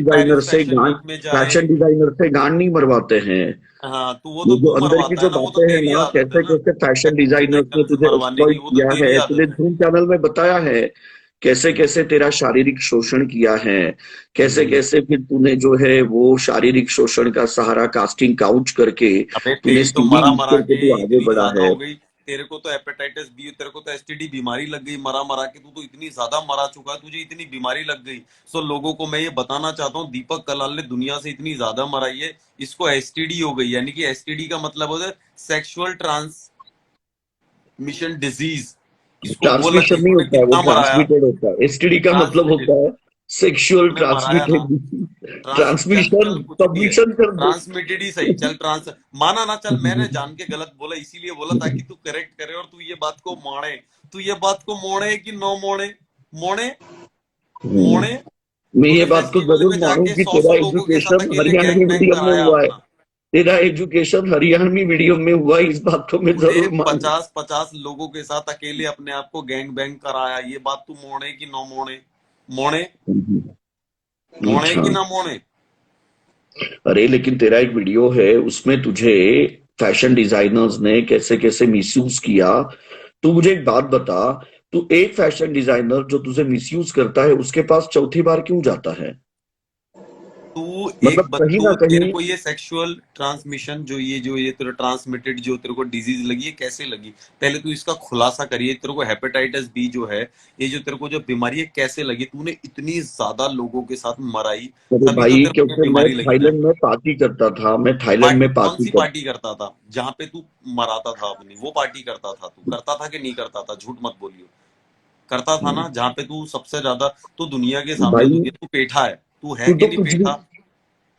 पेरिस फैशन वीक में जाए। फैशन डिजाइनर से गांड नहीं मरवाते हैं। हाँ, तो वो ये तो जो तू अंदर की मरवाता जो है ना, वो तो बातें हैं तेरी ना, आदत है कैसे ना कैसे फैशन डिजाइनर्स ने डिजाइनर से तुझे मरवाने की, एक्सप्लॉइट वो तो किया तेरी है, तुझे आदत है। धूम चैनल में बताया है कैसे कैसे तेरा शारीरिक शोषण किया है, कैसे कैसे फिर तूने जो है वो शारीरिक शोषण का सहारा कास्टिंग काउच करके अबे तूने तेरी तो सीढ़ी मरा नीच मरा करके के तू आगे इतनी बढ़ा ज्यादा है। हो गई, तेरे को तो हेपेटाइटिस बी, तेरे को तो STD बीमारी लग गई, मरा मरा के तू तो इतनी ज्यादा मरा चुका है, तुझे इतनी बीमारी लग गई। सो लोगों को मैं ये बताना चाहता हूँ, दीपक कलाल ने दुनिया से इतनी ज्यादा मराई है, इसको STD हो गई, यानी कि STD का मतलब होता है सेक्सुअल ट्रांसमिशन डिजीज। इसको वो ट्रांसमिशन नहीं इसने होता है, वो कितना मराया, ट्रांसमिटेड होता है। एसटीडी का मतलब ट्रांसमिटेड, होता है सेक्सुअल तूने मराया ना। ट्रांसमिटेड। चल ट्रांसमिशन चल कुछ भी है, सबमिशन कर दो। ट्रांसमिटेड ही सही, चल ट्रांस माना ना, चल मैंने जान के गलत बोला, इसीलिए बोला ताकि तू करेक्ट करे और तू ये बात को मोड़े, तू ये बात को मोड़े कि नो मोड़े, मोड़े मोड़े। मैं ये तूने बात को फेस्टिवल जरूर में मानूं जाके कि 100 तेरा लोगों के साथ एजुकेशन अकेले हरियाणवी गैंग बैंग मीडियम में कराया हुआ है। अपना। तेरा एजुकेशन हरियाणवी मीडियम में हुआ है, इस बात को मैं तूने जरूर मानूं। 50-50 लोगों के साथ अकेले अपने आप को गैंग बैंग कराया, ये बात तू मोड़े कि नो मोड़े, मोड़े मोड़े अच्छा, कि ना मोड़े? अरे लेकिन तेरा एक वीडियो है उसमें तुझे फैशन डिजाइनर्स ने कैसे कैसे मिसयूज किया। तू मुझे एक बात बता, तू एक फैशन डिजाइनर जो तुझे मिसयूज करता है उसके पास चौथी बार क्यों जाता है? तू मतलब कहीं ना तो तेरे कहीं। को ये सेक्सुअल ट्रांसमिशन जो ये तेरे ट्रांसमिटेड जो तेरे को डिजीज लगी है कैसे लगी? पहले तू इसका खुलासा करिए, तेरे को हेपेटाइटिस बी जो है, ये जो तेरे को जो बीमारी है कैसे लगी? तूने इतनी ज्यादा लोगों के साथ मराई, अरे तभी तो भाई तेरे को ये क्योंकि मैं बीमारी लगी ना। थाईलैंड में पार्टी करता था, मैं थाईलैंड पार्टी में कौन पार्टी सी कर। पार्टी करता था जहां पे तू मराता था अपनी? वो पार्टी करता था तू? करता था कि नहीं करता था? झूठ मत बोलियो, करता था ना, जहां पे तू सबसे ज्यादा, तू दुनिया के सामने, भाई दुनिया, तू पेठा है, तू है तू कि तो नहीं कुछ भी पेठा?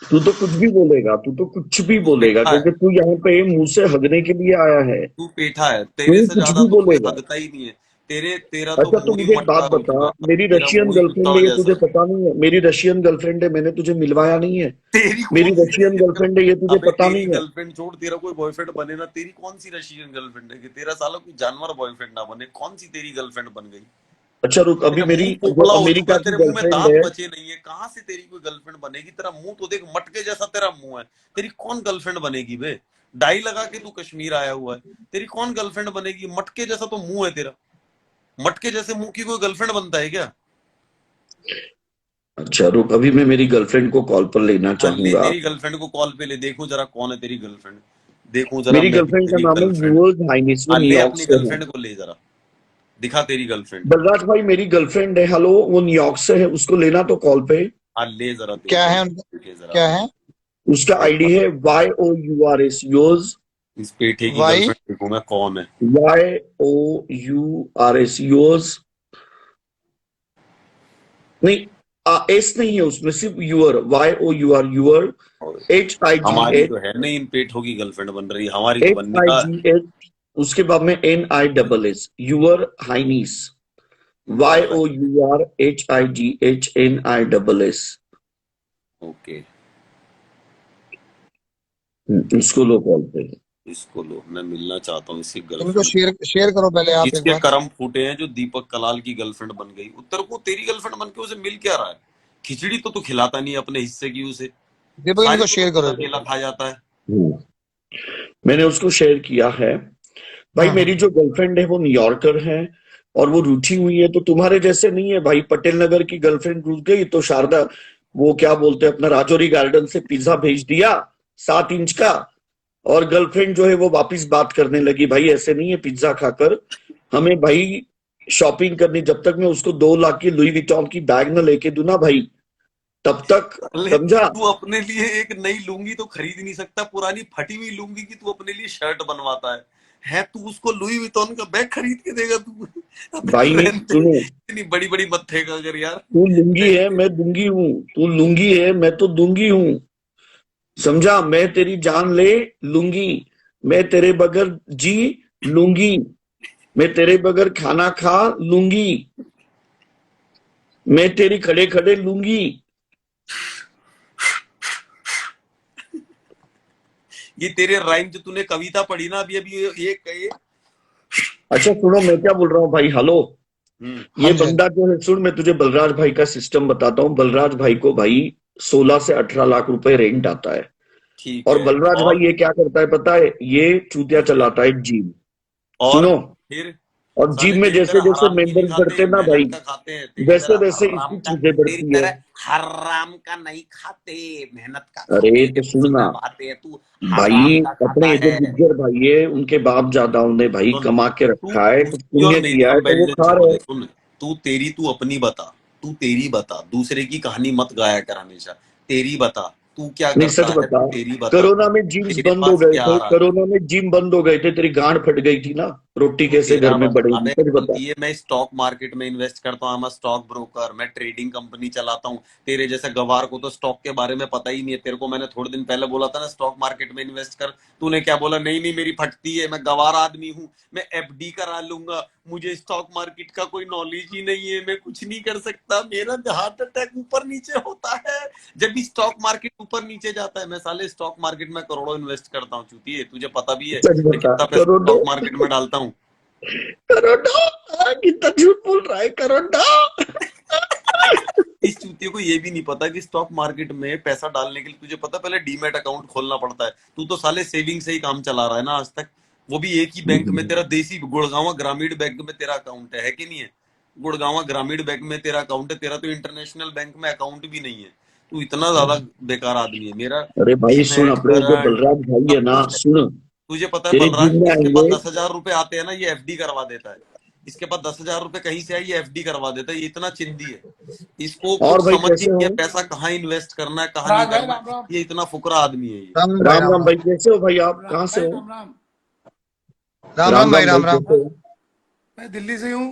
तू तो कुछ भी बोलेगा, तू तो कुछ भी तू बोलेगा पेठा है, क्योंकि तू यहाँ पे मुंह से हगने के लिए आया है। तू पेठा है, तेरे तू से कुछ ज्यादा भी तो कोई बोलेगा। हगता ही नहीं है। तेरा तो अच्छा, तू मुंह ही मुझे एक बात मटका हो बता, चुका है, मेरी तेरा रशियन मुंह ही गर्लफ्रेंड कुत्ता है ये तुझे जैसा है। पता नहीं है? मेरी रशियन गर्लफ्रेंड है, मैंने तुझे मिलवाया नहीं है। तेरी मेरी कौन सी रशियन रशियन गर्लफ्रेंड है ये तुझे अबे पता तेरी नहीं है। गर्लफ्रेंड छोड़, तेरा कोई बॉयफ्रेंड बने ना, तेरी कौन सी रशियन गर्लफ्रेंड है कि तेरा साला कोई जानवर बॉयफ्रेंड ना बने? कौन सी तेरी गर्लफ्रेंड बन गई? अच्छा रुक, अभी तेरा मेरी मुंह जो पोपला हो चुका अमेरिका है, की तेरे मुंह में गर्लफ्रेंड दांत है। बचे नहीं है, कहाँ से तेरी कोई गर्लफ्रेंड बनेगी? तेरा मुंह तो देख, मटके जैसा तेरा मुंह है, तेरी कौन गर्लफ्रेंड बनेगी बे? डाई लगा के तू कश्मीर आया हुआ है, तेरी कौन गर्लफ्रेंड बनेगी? मटके जैसा तो मुंह है तेरा, मटके जैसे मुंह की कोई गर्लफ्रेंड बनता है क्या? अच्छा रुक, अभी मैं मेरी गर्लफ्रेंड को कॉल पर लेना हाँ, ले चाहूंगा। तेरी गर्लफ्रेंड को कॉल पे ले, देखूं जरा कौन है तेरी गर्लफ्रेंड, देखूं जरा मेरी मैं भी गर्लफ्रेंड का तेरी नाम है गर्लफ्रेंड। यूअर्स हाइनेस, वो हाँ, ले न्यूयॉर्क अपनी से है। गर्लफ्रेंड को ले जरा, दिखा तेरी गर्लफ्रेंड। बलराज भाई मेरी गर्लफ्रेंड है, हेलो, वो न्यूयॉर्क से है, उसको लेना तो कॉल पे। हाँ, ले जरा तेरी क्या है उनका, गर्लफ्रेंड के जरा, क्या है? उसका देख आईडी है YOURS, योर्स। इस पेठे की वाई गर्लफ्रेंड देखूं मैं कौन है। YOURS, yours. नहीं, एस नहीं है उसमें, सिर्फ यूअर, YOUR, यूअर। और हमारी HIGH, तो है नहीं इन पेठों की गर्लफ्रेंड बन रही, हमारी तो बनने का। HIGH, उसके बाद में NISS, यूअर हाइनीस। YOURHIGHNISS। ओके, उसको लो कॉल पे। इसको लो, मैं मिलना चाहता हूँ इसकी इनको गर्लफ्रेंड। शेयर शेयर करो पहले आप एक जिसके बार। कर्म फूटे हैं, जो दीपक कलाल की गर्लफ्रेंड बन गई, उत्तर को तेरी गर्लफ्रेंड बन के उसे मिल क्या रहा है? खिचड़ी तो तू खिलाता नहीं अपने हिस्से की उसे, दीपक सारी इनको तो शेयर खुद करो। अकेला खा जाता है। मैंने उसको शेयर किया है। भाई मेरी जो गर्लफ्रेंड है वो न्यूयॉर्कर है और वो रूठी हुई है, तो तुम्हारे जैसे नहीं है भाई। पटेल नगर की गर्लफ्रेंड रूठ गई तो शारदा, वो क्या बोलते हैं, अपना राजौरी गार्डन से पिज्जा भेज दिया 7 इंच का, और गर्लफ्रेंड जो है वो वापस बात करने लगी। भाई ऐसे नहीं है पिज्जा खाकर। हमें भाई शॉपिंग करनी, जब तक मैं उसको 2 लाख की लुई विटॉन की बैग न लेके दूं ना भाई, तब तक, अरे समझा? तू अपने लिए एक नई लुंगी तो खरीद नहीं सकता? पुरानी फटी हुई लुंगी की तू अपने लिए शर्ट बनवाता है तू उसको लुई विटॉन का बैग खरीद के देगा तू? अबे भाई रहने दे, सुनो, इतनी बड़ी बड़ी मत्थे का अगर यार। तू लुंगी है रहने मैं दूंगी हूँ, तू लुंगी है मैं तो दूंगी हूँ, समझा? मैं तेरी जान ले लूंगी, मैं तेरे बगैर जी लूंगी, मैं तेरे बगैर खाना खा लूंगी, मैं तेरी खड़े खड़े लूंगी। ये तेरे राइम जो तूने कविता पढ़ी ना अभी अभी ये अच्छा सुनो, मैं क्या बोल रहा हूँ भाई, हेलो। हम्म। ये हाँ जी, हाँ बंदा जो है, सुन मैं तुझे बलराज भाई का सिस्टम बताता हूँ। बलराज भाई को भाई 16 से 18 लाख रुपए रेंट आता है। ठीक और है। बलराज और भाई ये क्या करता है पता है, ये चूतिया ठीक है। चलाता है जिम। और सुनो, फिर और साले जिम में तेरी जैसे तरह जैसे हराम की नहीं मेंबर्स खाते, बढ़ते ना भाई, मेहनत का खाते हैं। वैसे वैसे इसकी चीजें तेरी बढ़ती है। तरह हराम का नहीं खाते, मेहनत का अरे खाते तो हैं, सुनना पसीना बहाते हैं। तू भाई, हराम का खाता अपने जो है। गुज्जर भाई है उनके बाप दादाओं ने भाई सुन, कमा के तू रखा है, कुछ उसकी और पुण्य मेरी किया है तो वो कंपैरिजन खा छोड़ रहे दे। हैं। सुन, तू अपनी बता। तू तेरी बता, दूसरे की कहानी मत गाया कर हमेशा। तेरी बता, तू क्या नहीं सच करता है, बता, तू तेरी बता। कोरोना में जिम्स तेरे बंद हो पास गए क्या थे, आ रहा है? कोरोना में जिम बंद हो गए थे, तेरी गांड फट गई थी ना, रोटी तू कैसे घर तेरा में बता। बढ़ेगी, अबे सच बता। गलती है, मैं स्टॉक मार्केट में इन्वेस्ट करता हूँ, मैं स्टॉक ब्रोकर, मैं ट्रेडिंग कंपनी चलाता हूँ। तेरे जैसे गवार को तो स्टॉक के बारे में पता ही नहीं है। तेरे को मैंने थोड़े दिन पहले बोला था ना स्टॉक मार्केट में इन्वेस्ट कर, तूने क्या बोला? नहीं नहीं मेरी फटती है, मैं गवार आदमी हूँ, मैं एफडी करा लूंगा, मुझे स्टॉक मार्केट का कोई नॉलेज ही नहीं है, मैं कुछ नहीं कर सकता, मेरा हार्ट अटैक ऊपर नीचे होता है जब भी स्टॉक मार्केट ऊपर नीचे जाता है। मैं साले स्टॉक मार्केट में करोड़ों इन्वेस्ट करता हूँ चूतिए, तुझे पता भी है सच मैं बता, कितना पैसा करोड़ों। स्टॉक मार्केट में डालता हूँ। करोड़ों। कितना झूठ बोल रहा है, करोड़ों। इस चूतिए को ये भी नहीं पता कि स्टॉक मार्केट में पैसा डालने के लिए तुझे पता पहले डीमैट अकाउंट खोलना पड़ता है। तू तो साले सेविंग से ही काम चला रहा है ना आज तक, वो भी एक ही बैंक में। तेरा देसी गुड़गांव ग्रामीण बैंक में तेरा अकाउंट है कि नहीं है? गुड़गांव ग्रामीण बैंक में तेरा अकाउंट है, तेरा तो इंटरनेशनल बैंक में अकाउंट भी नहीं है। तू इतना ज्यादा बेकार आदमी है। मेरा अरे भाई सुन, डीमैट अपने जो करंट बलराज भाई है सब ना, कुछ है। सुन, तुझे पता है तेरे बलराज जिम में इसके पास आएंगे। 10,000 रुपए आते हैं ना, ये एफडी करवा देता है। इसके पास 10,000 रुपए कहीं से आई, ये एफडी करवा देता है। ये इतना चिंदी है, इसको और कुछ भाई समझ ही कैसे नहीं हो? है पैसा कहाँ इन्वेस्ट करना है कहाँ नहीं राज भाई करना राम राम। है। ये इतना फुकरा आदमी है ये। राम राम भाई, राम राम राम राम। भाई, कैसे हो भाई, आप राम कहाँ से भाई, हो? राम राम। राम राम राम भाई, राम भाई, राम राम। कैसे हो? मैं दिल्ली से हूँ।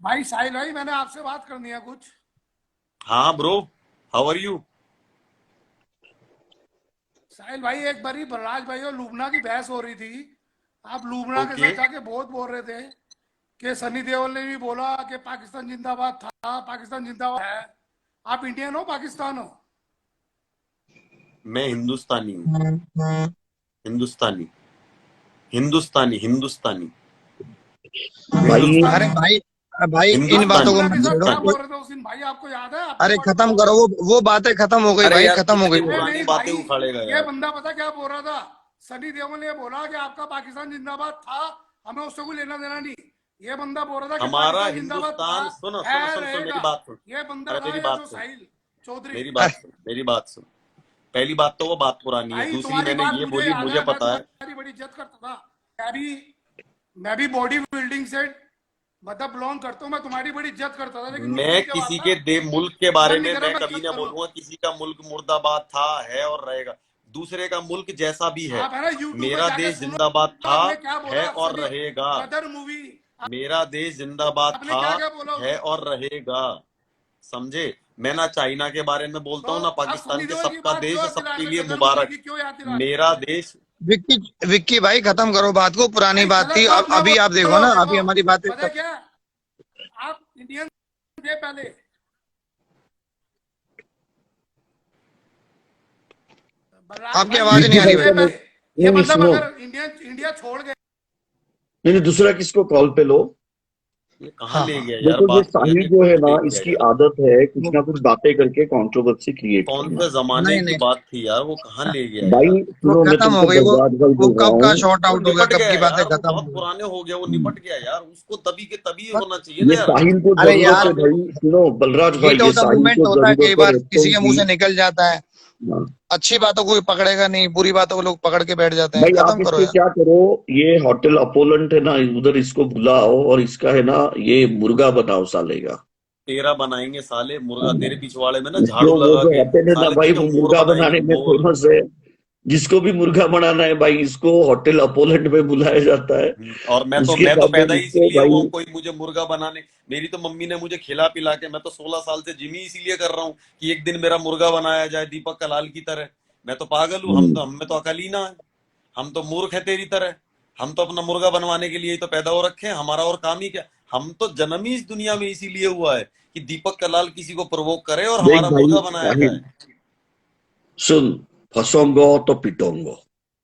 भाई साहिल भाई, मैंने आपसे बात करनी है कुछ। हाँ ब्रो, हाउ आर यू? साहिल भाई, एक बारी बलराज भाई और लुबना की बहस हो रही थी। आप लुबना के ओके। साथ जाके बहुत बोल रहे थे कि सनी देओल ने भी बोला कि पाकिस्तान जिंदाबाद था, पाकिस्तान जिंदाबाद है। आप इंडियन हो पाकिस्तान हो? मैं हिंदुस्तानी हूँ। हिंदुस्तानी, हिंदुस्तानी, हिंदुस्तानी, भाई हिंदुस्तानी अरे हो? भाई, भाई इन आप बातों हिंदुस्तानी, को लुबना के मत साथ छेड़ो क्या हिंदुस्तानी। बोल रहे थे उस दिन भाई, आपको याद है? आपको अरे एक बार खत्म बताओ। करो, वो बातें खत्म हो गई अरे भाई, यार खत्म हो गई कितनी वो। नहीं पुरानी नहीं बातें भाई, उखाड़ेगा ये यार। बंदा पता क्या बोल रहा था? सनी देओल ने बोला कि आपका पाकिस्तान जिंदाबाद था, हमें उससे कोई लेना देना नहीं। ये बंदा बोल रहा था कि हमारा पाकिस्तान जिंदाबाद था, हिंदुस्तान, सुनो है, सुनो सुनो सुनो मेरी रहेगा। बात सुन। ये बंदा अरे था मेरी ये बात जो सुन, साहिल चौधरी। मेरी बात सुन, मेरी बात सुन। पहली बात तो वो बात पुरानी है, भाई दूसरी तुम्हारी मैंने बात ये मुझे बोली, याद मुझे है, मैं पता है। तुम्हारी बड़ी इज्जत करता था। मैं भी बॉडी बिल्डिंग से मतलब बिलोंग करता हूँ। मैं तुम्हारी बड़ी इज्जत करता था, लेकिन उस मैं दिन के बाद किसी ना के दे मुल्क के बारे मन नहीं में करा मैं मैं कभी इज्जत ना करूँ। बोलूंगा किसी का मुल्क मुर्दाबाद था, है और रहेगा। दूसरे का मुल्क जैसा भी है, आप है ना यूट्यूब पे मेरा जाके देश सुनो, जिंदाबाद था, आपने क्या है बोला और सनी रहेगा। गदर मूवी। मेरा देश जिंदाबाद आपने था, क्या क्या बोला उस है दिन? और रहेगा। समझे? मैं ना चाइना के बारे में बोलता तो हूँ ना आप सनी पाकिस्तान के, देओल की सबका बात देश क्यों है, याद दिला सबके रहे थे लिए गदर मूवी मुबारक। की? क्यों याद दिला रहे थे? मेरा देश। विक्की, विक्की भाई खत्म करो बात को, पुरानी भाई बात थी। गलत अब बात ना अभी आप देखो बोलो। ना, देखो अभी हमारी बातें पता है क्या, आप इंडियन थे पहले। बलराज आपकी भाई आवाज नहीं विक्की आ भाई रही इंडियन थे भाई। का पहले। नहीं ये नहीं मतलब सुनो, अगर इंडिया छोड़ गए। नहीं नहीं, दूसरा किसको कॉल पे लो। ये कहाँ हाँ ले हाँ। गया यार, देखो ये बात को, यार साहिल ये जो है कहाँ ना, ले गया इसकी यार। आदत है कुछ वो ना कुछ बातें करके कंट्रोवर्सी क्रिएट कौन करना। से जमाने नहीं की नहीं, बात थी यार, वो कहाँ ले गया भाई यार। वो सुनो, मैं खत्म हो तुमको गई वो। बलराज भाई वो बोल रहा कब का हूँ। शॉर्ट वो आउट हो गया, निपट कब गया की बातें यार, वो खत्म हो बहुत गई। पुराने हो गया, वो हम्म, निपट गया यार, उसको तभी के तभी बस, होना चाहिए था ये यार। साहिल को अरे जरूरत यार, है भाई, सुनो बलराज भाई, हीट ये ऑफ द साहिल मोमेंट को होता है, कई जरूरत है बार रेस्पॉन्स किसी के मुंह की। से निकल जाता है। हाँ। अच्छी बातों को कोई पकड़ेगा नहीं, बुरी बातों को लोग पकड़ के बैठ जाते हैं। भाई आप खत्म करो इसको यार। क्या करो, ये होटल अपोलेंट है ना, उधर इसको बुलाओ और इसका है ना, ये मुर्गा बनाओ साले का। तेरा बनाएंगे साले मुर्गा, तेरे हाँ। पिछवाड़े में ना जो झाड़ू वो लगा जो के होटल है ना साले भाई, तुझे वो मोर मुर्गा बनाएंगे, बनाने में मोर। फेमस है। जिसको भी मुर्गा बनाना है भाई, इसको होटल अपोलेंट में बुलाया जाता है। और उसके मैं तो सामने पैदा ही इसको इसीलिए हुआ भाई। हूँ कोई मुझे मुर्गा बनाने। मेरी तो मम्मी ने मुझे खिला पिला के, मैं तो 16 साल से जिम ही इसीलिए कर रहा हूँ कि एक दिन मेरा मुर्गा बनाया जाए दीपक कलाल की तरह। मैं तो पागल हूँ, हम में तो अकल ही ना है। हम तो मूर्ख है तेरी तरह। हम तो अपना मुर्गा बनवाने के लिए ही तो पैदा हो रखे हैं, हमारा और काम ही क्या। हम तो जन्म ही इस दुनिया में इसीलिए हुआ है कि दीपक कलाल किसी को प्रवोक करे और देख हमारा भाई मुर्गा बनाया जाए। साहिल, सुन, फंसोंगो तो पिटोंगो।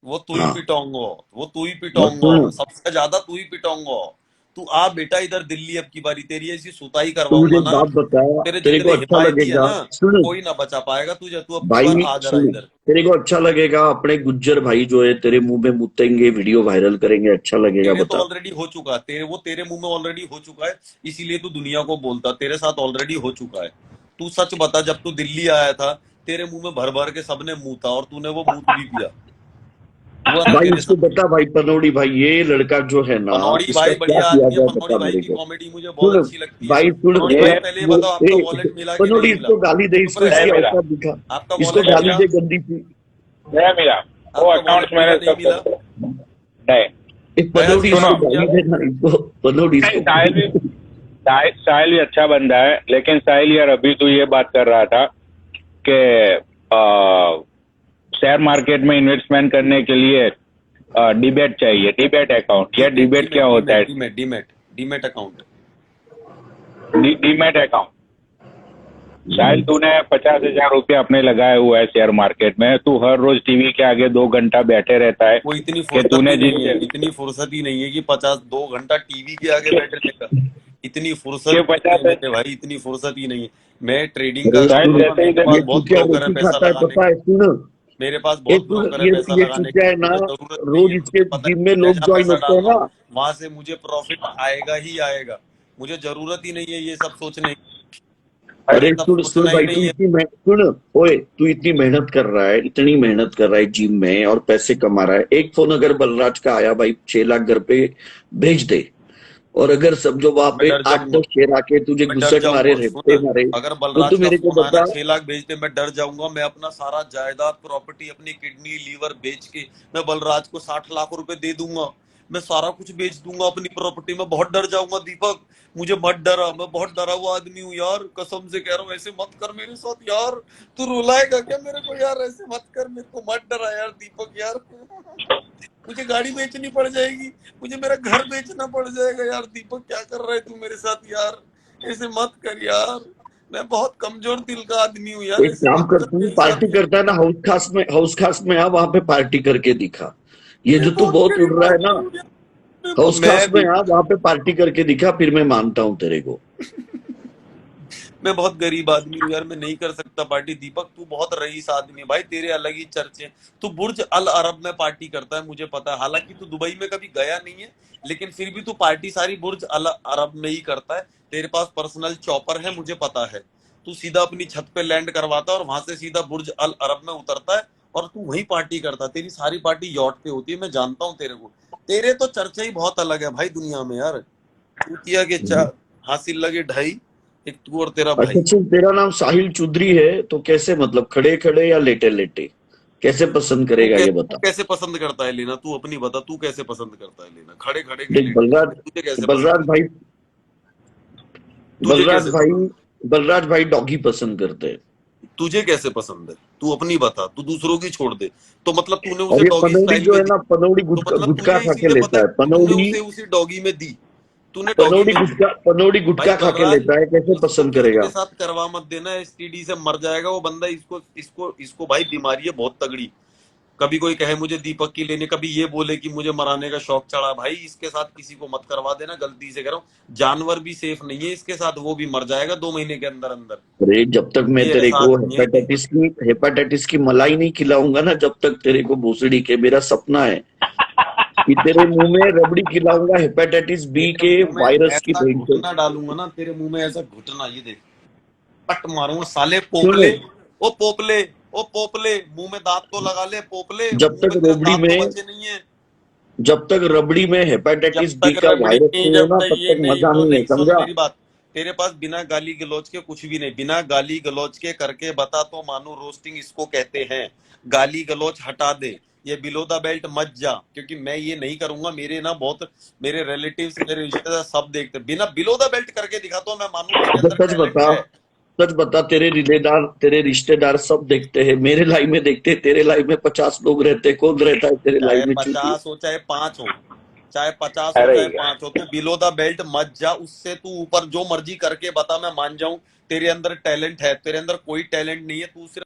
वो तू ही हाँ पिटोंगो, वो तू ही बस पिटोंगो, सुन, सबसे ज्यादा तू ही पिटोंगो। तू आ बेटा इधर दिल्ली अब की बारी, तेरी ऐसी सुताई तू मुझे करवाऊंगा एक ना, बात बता, तेरे तेरे को जितने अच्छा हिमायती है लगेगा, ना, सुन कोई ना बचा पाएगा तुझे। तू अब की बार भाई, आ जरा सुन, इधर। तेरे को अच्छा लगेगा अपने गुज्जर भाई जो है तेरे मुंह में मुतेंगे, वीडियो वायरल करेंगे, अच्छा लगेगा तेरे तो बता? ऑलरेडी हो चुका है, तेरे मुंह में ऑलरेडी हो चुका है, इसीलिए तू दुनिया को बोलता, तेरे साथ ऑलरेडी हो चुका है। तू सच बता, जब तू दिल्ली आया था तेरे मुंह में भर भर के सबने मुंह था, और तूने वो मूत भी पिया, हुआ ना भाई तेरे इसको साथ भी। बता भाई, पनौड़ी भाई, ये लड़का जो है ना, पनौड़ी इसका भाई क्या बढ़िया किया आदमी है, जाए पनौड़ी बता भाई मेरे की को। कॉमेडी मुझे बहुत सुन अच्छी लगती है। भाई, सुन पनौड़ी वो भाई पहले ये वो बताओ, आपका ए, वॉलेट मिला कि पनौड़ी नहीं मिला? इसको गाली दे, चुप इसको रहे, इसकी नहीं मिला, औकात दिखा, आपका इसको वॉलेट नहीं गाली मिला, मिला? दे गंदी सी। नहीं मिला। वो आपका अकाउंट्स वॉलेट मैंने मिला नहीं सब मिला? नहीं। एक गया पनौड़ी सीधा इसको सुनो, रूम क्या? गाली देना, इसको पनौड़ी नहीं, इसको साहिल भी अच्छा बंदा है, लेकिन साहिल यार अभी तो ये बात कर रहा था कि शेयर मार्केट में इन्वेस्टमेंट करने के लिए डिबेट चाहिए, डिबेट अकाउंट। या डीमेट डिबेट क्या डीमेट होता है? Demat demat demat demat account. Demat account. Sahil, तूने 50,000 रुपये अपने लगाए हुआ है शेयर मार्केट में, तू हर रोज टीवी के आगे 2 घंटा बैठे रहता है वो इतनी कि फुर्सत तूने ही नहीं है, जितने इतनी फुर्सत ही नहीं है कि 2 घंटा टीवी के आगे बैठने का। इतनी फुर्सत के नहीं है 50। मेरे भाई, इतनी फुर्सत ही नहीं है। मैं ट्रेडिंग अरे करता साहिल, सुन, हूँ ना, जैसे ही मेरे ये पास जैसे बहुत चूतिया ब्रोकर है रोटी पैसा खाता है लगाने पता के। है, सुन, मेरे पास ये बहुत सुन, ब्रोकर है पैसा ये लगाने चूतिया के, है ना, मुझे जरूरत नहीं रोज है, इसके मुझे पता है जिम में मैं लोग जहाँ ज्वाइन पैसा होते डाल हैं रहा हूँ ना। वहां से मुझे प्रॉफिट आएगा ही आएगा। मुझे जरूरत ही नहीं है ये सब सोचने की, अरे ये सब सुन सुन सोचना ही भाई, तू नहीं है। इतनी सुन, ओए, तू इतनी मेहनत कर रहा है, इतनी मेहनत कर रहा है जिम में और पैसे कमा रहा है। एक फोन अगर बलराज का आया भाई, 6 लाख घर पे भेज दे, और अगर समझो वहां मैं पे डर 8-10 जाऊंगा, शेर आके तुझे मैं डर घुसट मारे, जाऊंगा। रेपटे सुन, मारे, अगर तो तू बलराज का मेरे को फोन आया ना बता। 6 लाख भेज दे, मैं डर जाऊंगा। मैं अपना सारा जायदाद प्रॉपर्टी, अपनी किडनी लीवर बेच के मैं बलराज को 60 लाख रुपए दे दूंगा। मैं सारा कुछ बेच दूंगा अपनी प्रॉपर्टी। मैं बहुत डर जाऊंगा दीपक, मुझे मत डरा, मैं बहुत डरा हुआ आदमी हूँ यार, कसम से कह रहा हूँ। ऐसे मत कर मेरे साथ यार, तू रुलाएगा क्या मेरे को यार? ऐसे मत कर, मेरे को मत डरा यार दीपक यार। मुझे गाड़ी बेचनी पड़ जाएगी, मुझे मेरा घर बेचना पड़ जाएगा यार दीपक, क्या कर रहा है तू मेरे साथ यार? ऐसे मत कर यार, मैं बहुत कमजोर दिल का आदमी हूँ यार, एक ऐसे काम मत कर, कर तू मेरे पार्टी साथ यार। करता है ना, हाउस खास में आ, वहां पे पार्टी करके दिखा। ये मैं जो तू बहुत बहुत उड़ गरीब रहा है ना, आदमी हूँ यार, हाउस खास मैं में आ, वहां पे पार्टी करके दिखा, फिर मैं मानता हूँ तेरे को। मैं बहुत गरीब आदमी हूँ यार, मैं नहीं कर सकता पार्टी दीपक। तू बहुत रईस आदमी है भाई, तेरे अलग ही चर्चे हैं। तू बुर्ज अल अरब में पार्टी करता है, मुझे पता है। हालांकि तू दुबई में कभी गया नहीं है, लेकिन फिर भी तू पार्टी सारी बुर्ज अल अरब में ही करता है। तेरे पास पर्सनल चॉपर है, मुझे पता है। तू सीधा अपनी छत पे लैंड करवाता है और वहां से सीधा बुर्ज अल अरब में उतरता है, और तू वहीं पार्टी करता है। तेरी सारी पार्टी यॉट पे होती है, मैं जानता हूँ तेरे को। तेरे तो चर्चे ही बहुत अलग है भाई दुनिया में यार। तू किया के हासिल लगे ढाई, एक तू और तेरा अच्छा भाई। चल, तेरा नाम साहिल चौधरी है तो कैसे, मतलब खड़े खड़े या लेटे लेटे, कैसे पसंद करेगा ये तू बता? कैसे पसंद करता है लेना? तू अपनी बता, तू कैसे पसंद करता है लेना? खड़े खड़े के देख लेटे लेटे, तुझे कैसे बलराज पसंद है? भाई, तुझे बलराज कैसे भाई, पसंद बलराज भाई डॉगी पसंद करते हैं। तुझे कैसे पसंद है? तू अपनी बता, तू दूसरों की छोड़ दे। तो मतलब तूने उसे और ये डॉगी पनौड़ी स्टाइल जो में है दी, ना, पनौड़ी तो गुटका मतलब गुटका तुझे खा के इसीलिए लेता पता है है, कि तूने पनौड़ी। उसे उसी डॉगी में दी, तूने डॉगी पनौड़ी में दी। गुटका, पनौड़ी भाई गुटखा खा के बलराज, लेता है, कैसे इसको पसंद किसी के करेगा? साथ करवा मत देना, एसटीडी से मर जाएगा वो बंदा। इसको इसको इसको भाई बीमारी है बहुत तगड़ी। कभी कोई कहे मुझे दीपक की लेने, कभी ये बोले कि मुझे मराने का शौक चढ़ा, भाई इसके साथ किसी को मत करवा देना, गलती से कह रहा हूँ। जानवर भी सेफ नहीं है इसके साथ, वो भी मर जाएगा 2 महीने के अंदर अंदर। अरे जब तक मैं ये तेरे ऐसा को आदमी है ये। हेपेटाइटिस की मलाई नहीं खिलाऊंगा ना, जब तक तेरे को भोसड़ी के, मेरा सपना है कि तेरे मुंह में रबड़ी खिलाऊंगा हेपेटाइटिस बी तेरे के मुंह में वायरस की ऐसा भेंट से। घुटना डालूंगा ना, तेरे मुंह में ऐसा घुटना, ये देख, पट मारूंगा साले सुन, पोपले। ओ पोपले, ओ पोपले, मुंह में दांत तो लगा ले पोपले, जब मुंह तक में तेरे रोबड़ी दांत तो में बचे नहीं है। जब तक रबड़ी में जब हेपेटाइटिस बी तक का रबड़ी वायरस नहीं, नहीं हो जब ना, तक तब ये तक नहीं मजा हो नहीं है, रही, सुन समझा? मेरी बात। तेरे पास बिना गाली गलौज के कुछ भी नहीं, बिना गाली गलौज के करके बता तो मानो, रोस्टिंग इसको कहते हैं। गाली गलौज हटा दे, ये बिलो द बेल्ट मत जा, क्योंकि मैं ये नहीं करूंगा। मेरे ना बहुत, मेरे रिलेटिव्स, मेरे रिश्तेदार सब देखते, बिना बिलो द बेल्ट करके दिखा तो मैं मानू तेरे अच्छा, अंदर टैलेंट है। सच बता, तेरे रिश्तेदार सब देखते हैं, मेरे लाइफ में देखते हैं, तेरे लाइफ में 50 लोग रहते हैं, कौन रहता है तेरे चाहे लाइफ में चूतिया? 50 हो चाहे 5 हो, चाहे 50 हो अरे चाहे यार, 5 हो, तू बिलो द बेल्ट मत जा। उससे तू ऊपर जो मर्जी करके बता, मैं मान जाऊं। तेरे अंदर टैलेंट है, तेरे अंदर कोई टैलेंट नहीं है, तू सिर्फ